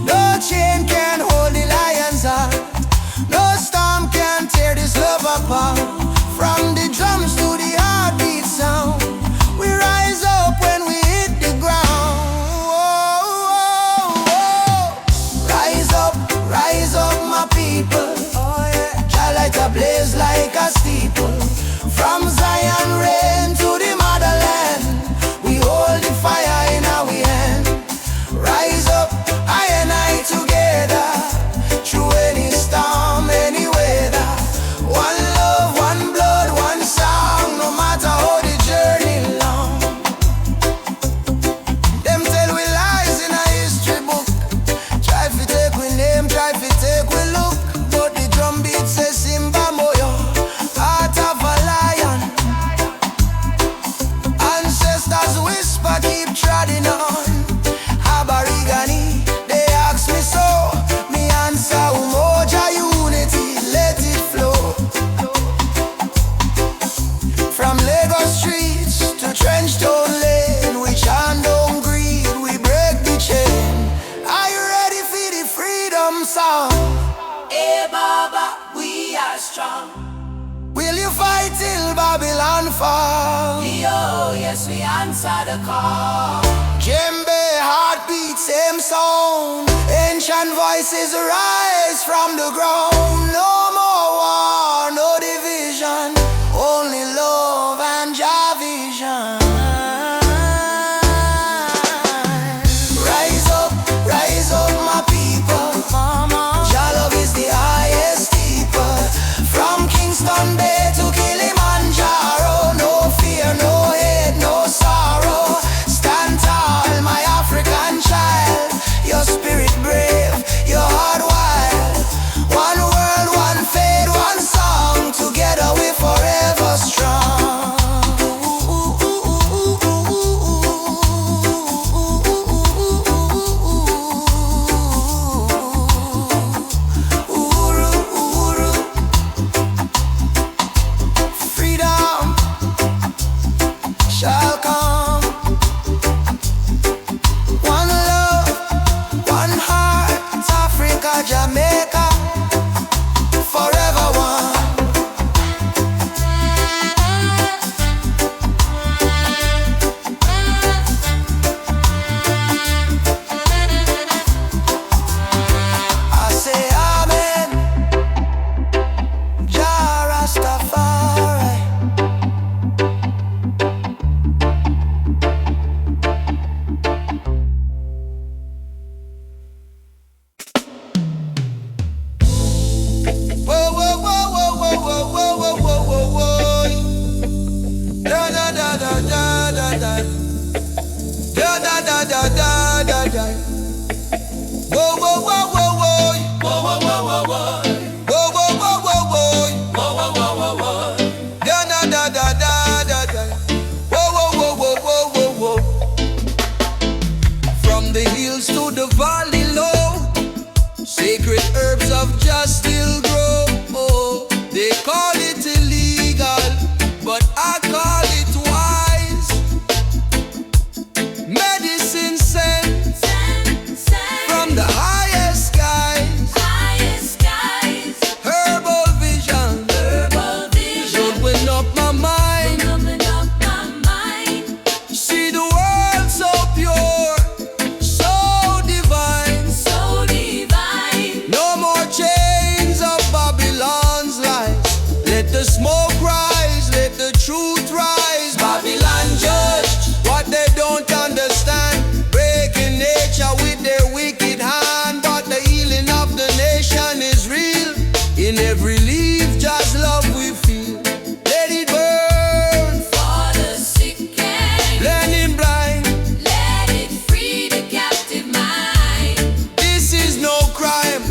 No chain can hold the lion's heart. No storm can tear this love apart. From the drums to the heartbeat sound, we rise up when we hit the ground. Rise up my people. Jah light a blaze like a steeple. From Zion rain to the Babylon fall. Yo, yes, we answer the call. Djembe, heartbeat, same sound. Ancient voices rise from the ground. No more war, no division, only love and Jah vision. Rise up, my people. Jah love is the highest steeple. From Kingston Bay to Kilimanjaro, no fear, no hate, no sorrow. Stand tall, my African child. Your spirit brave, your heart wild. One world, one faith, one song. Together we forever strong. Freedom shall come. One love, one heart, Africa, Jamaica, forever one. I say amen, Jah Rastafari. Whoa, whoa, whoa, whoa, whoa, whoa, whoa, whoa, whoa, whoa. Da da da da da da da. Da da da da da da da. Whoa, whoa, whoa, whoa, whoa. Whoa, whoa, whoa, whoa, whoa. Whoa, whoa, whoa, whoa, whoa. Whoa, whoa, whoa, whoa, whoa. Da da da da da da da. Whoa, whoa, whoa, whoa, whoa, whoa, whoa. From the hills to the valley low, sacred herbs of just still grow. Oh, they call it illegal, but I call it wise. Medicine sent from the highest skies. Herbal vision open up my mind. See the world so pure, so divine. No more chains of Babylon's lies. Let the smoke rise, let the truth rise. Babylon judge what they don't understand, breaking nature with their wicked hand. But the healing of the nation is real. In every leaf, just love we feel. Let it burn, blending blind. This is no crime,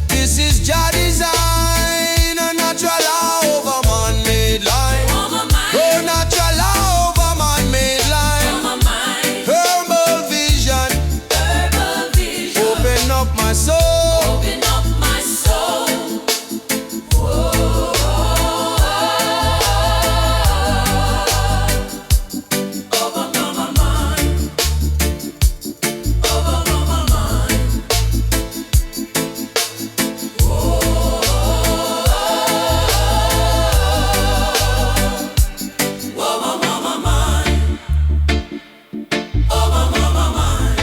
this is Jah design. A natural law over man-made line. Oh, natural law over man-made line. Herbal vision, open up my soul. Open up my soul. Over my mind. Over my mind. Over my mind. Over my mind.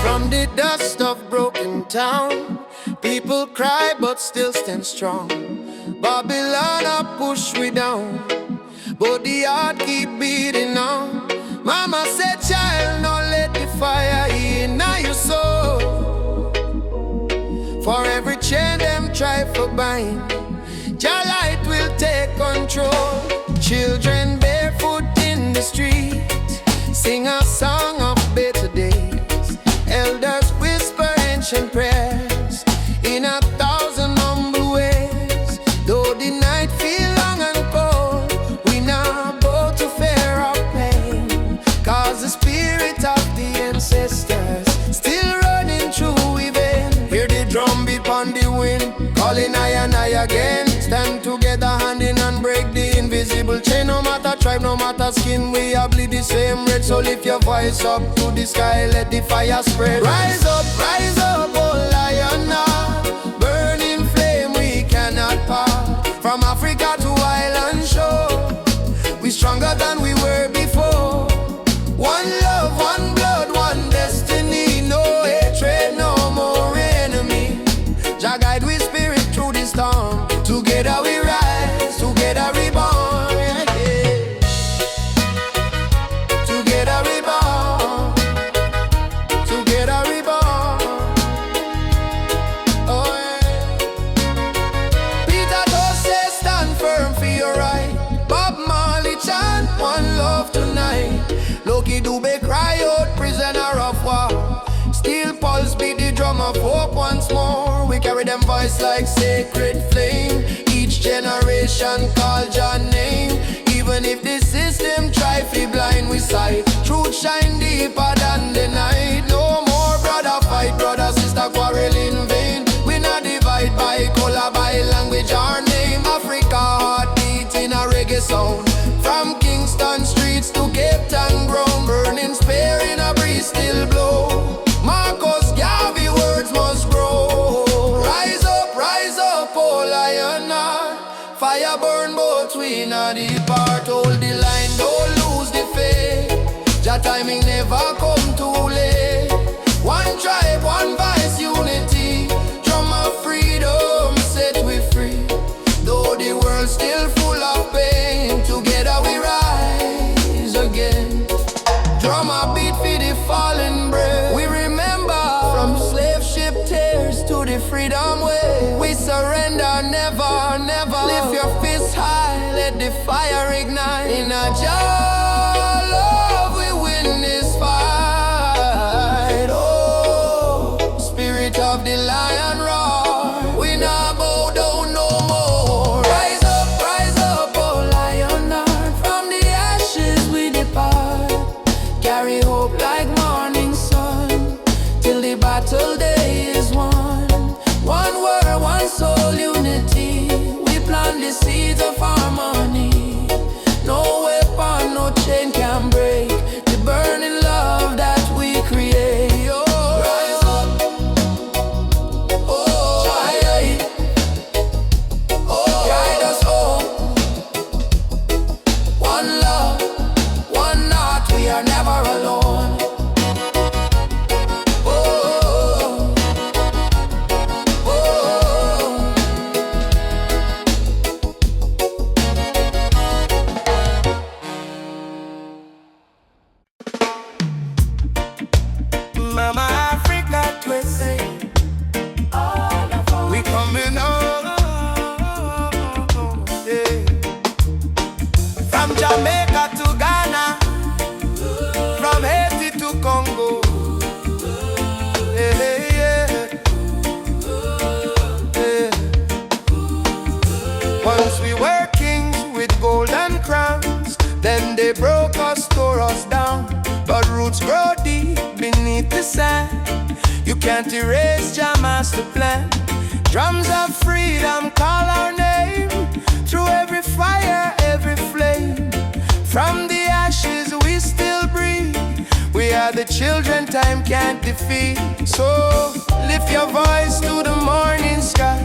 From the dust of broken town, people cry but still stand strong. Babylon a push we down, but the heart keep beating on. Mama said, child, no let the fire in your soul. For every chain them try for bind, Jah light will take control. Children barefoot in the street, sing a song of better days. Elders whisper ancient prayers in 1,000 humble ways. Though the night feel long and cold, we now bow to Pharaoh no matter skin, we are bleed the same red. So lift your voice up to the sky, let the fire spread. Rise up, oh lion now. Burning flame we cannot part. From Africa to island shore, we stronger than we were before. One love, one blood, one destiny. No hatred, no more enemy. Jah guide we spirit through the storm. Together we rise, together we born. Yeah. Together we born. Together we born. Oh yeah. Peter Tosh says stand firm for your right. Bob Marley chant one love tonight. Loki Dube cry out prisoner of war. Steel pulse beat the drum of hope once more. We carry them voice like sacred flame. Each generation call Jah name. Even if the system try to blind we sight, truth shine deeper than the night. No more brother fight, brother sister quarrel in vain. We not divide by color, by language or name. Africa heartbeat in a reggae sound. From Kingston streets to Cape Town ground, burning spear in a breeze still blow. Marcus Garvey words must grow. Rise up, oh lion heart. Fire burn both we not depart. Hold the line, don't lose the faith. Jah timing never come too late. One tribe, one vice, unity. Drum of freedom set we free. Though the world still full of pain, together we rise again. Drum a beat for the fallen brave. We remember from slave ship tears to the freedom way. We surrender never, never. Lift your fists high, let the fire ignite. In a Jah love we win this fight. Oh, spirit of the lion roar. We not bow down no more. Rise up, oh lion heart. From the ashes we depart. Carry hope like morning sun, till the battle day is won. One word, one soul, unity. We plant the seeds of harmony. No weapon, no chain can break the burning love that we create. Oh, rise up, oh, oh, guide us home. One love, one heart, we are never alone. Oh, oh, Mama Africa twisting. we coming home. Yeah. From Jamaica to Ghana, from Haiti to Congo. Yeah, yeah. Yeah. Once we were kings with golden crowns, then they broke us, tore us down. But roots grow deep beneath the sand. You can't erase Jah master plan. Drums of freedom call our name. Through every fire, every flame. From the ashes we still breathe. We are the children time can't defeat. So lift your voice to the morning sky.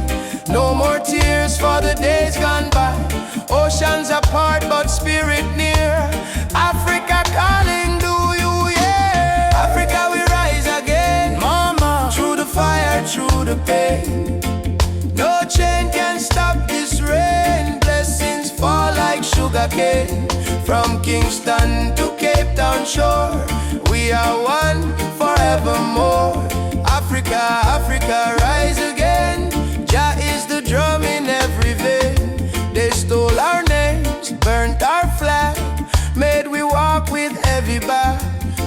No more tears for the days gone by. Oceans apart but spirit near. Africa calling, do you hear? Africa we rise again, mama. Through the fire, through the pain. No chain can stop this rain. Blessings fall like sugar cane. From Kingston to Cape Town shore, we are one forevermore. Africa, Africa, rise again. Jah is the drum in every vein. They stole our names, burnt our flag, made we walk with heavy back.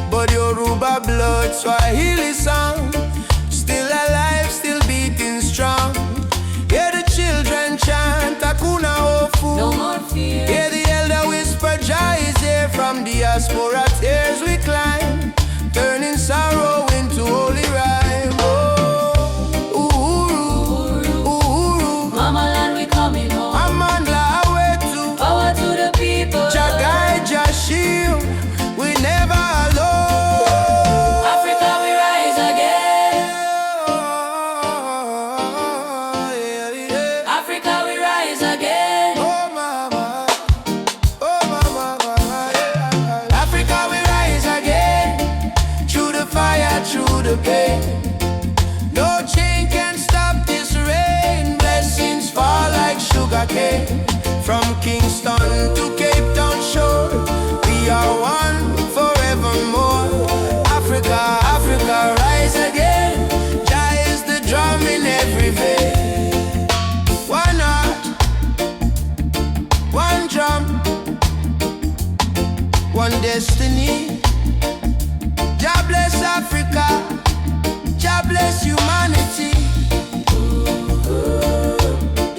But Yoruba blood, Swahili song, still alive, still beating strong. Hear the children chant Hakuna Hofu. No more fear. Hear the elder whisper Jah is here. From diaspora tears we climb, turning sorrow into holy rhyme. Oh, Uhuru, Uhuru, Mama land we coming home. Amandla Awetu. Power to the people. Jah guide, again. No chain can stop this rain. Blessings fall like sugar cane. From Kingston to Cape Town shore, we are one forevermore. Africa, Africa, rise again. Jah is the drum in every vein. One heart, one drum, one destiny. Jah bless Africa, Jah bless humanity.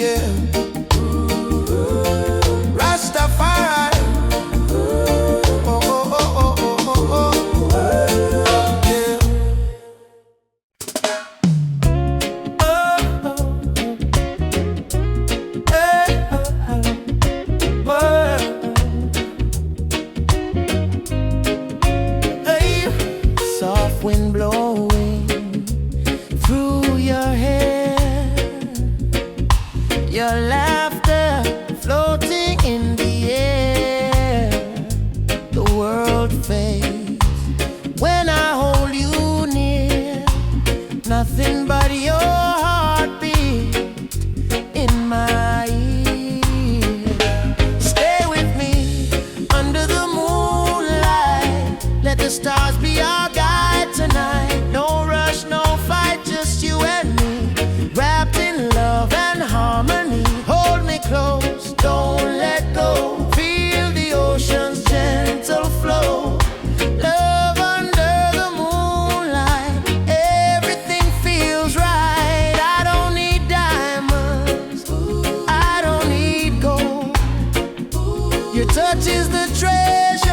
Yeah. Rastafari. Oh, oh, oh, oh, oh, oh, oh. Yeah. Soft wind blowing through your hair, your laughter floating in the air. The world fades when I hold you near. Nothing but your heartbeat in my ear. Stay with me under the moonlight. Let the stars be our guide tonight. No rush, no fight, just you and me, wrapped in love and harmony. Hold me close, don't let go. Feel the ocean's gentle flow. Love under the moonlight, everything feels right. I don't need diamonds, I don't need gold. Your touch is the treasure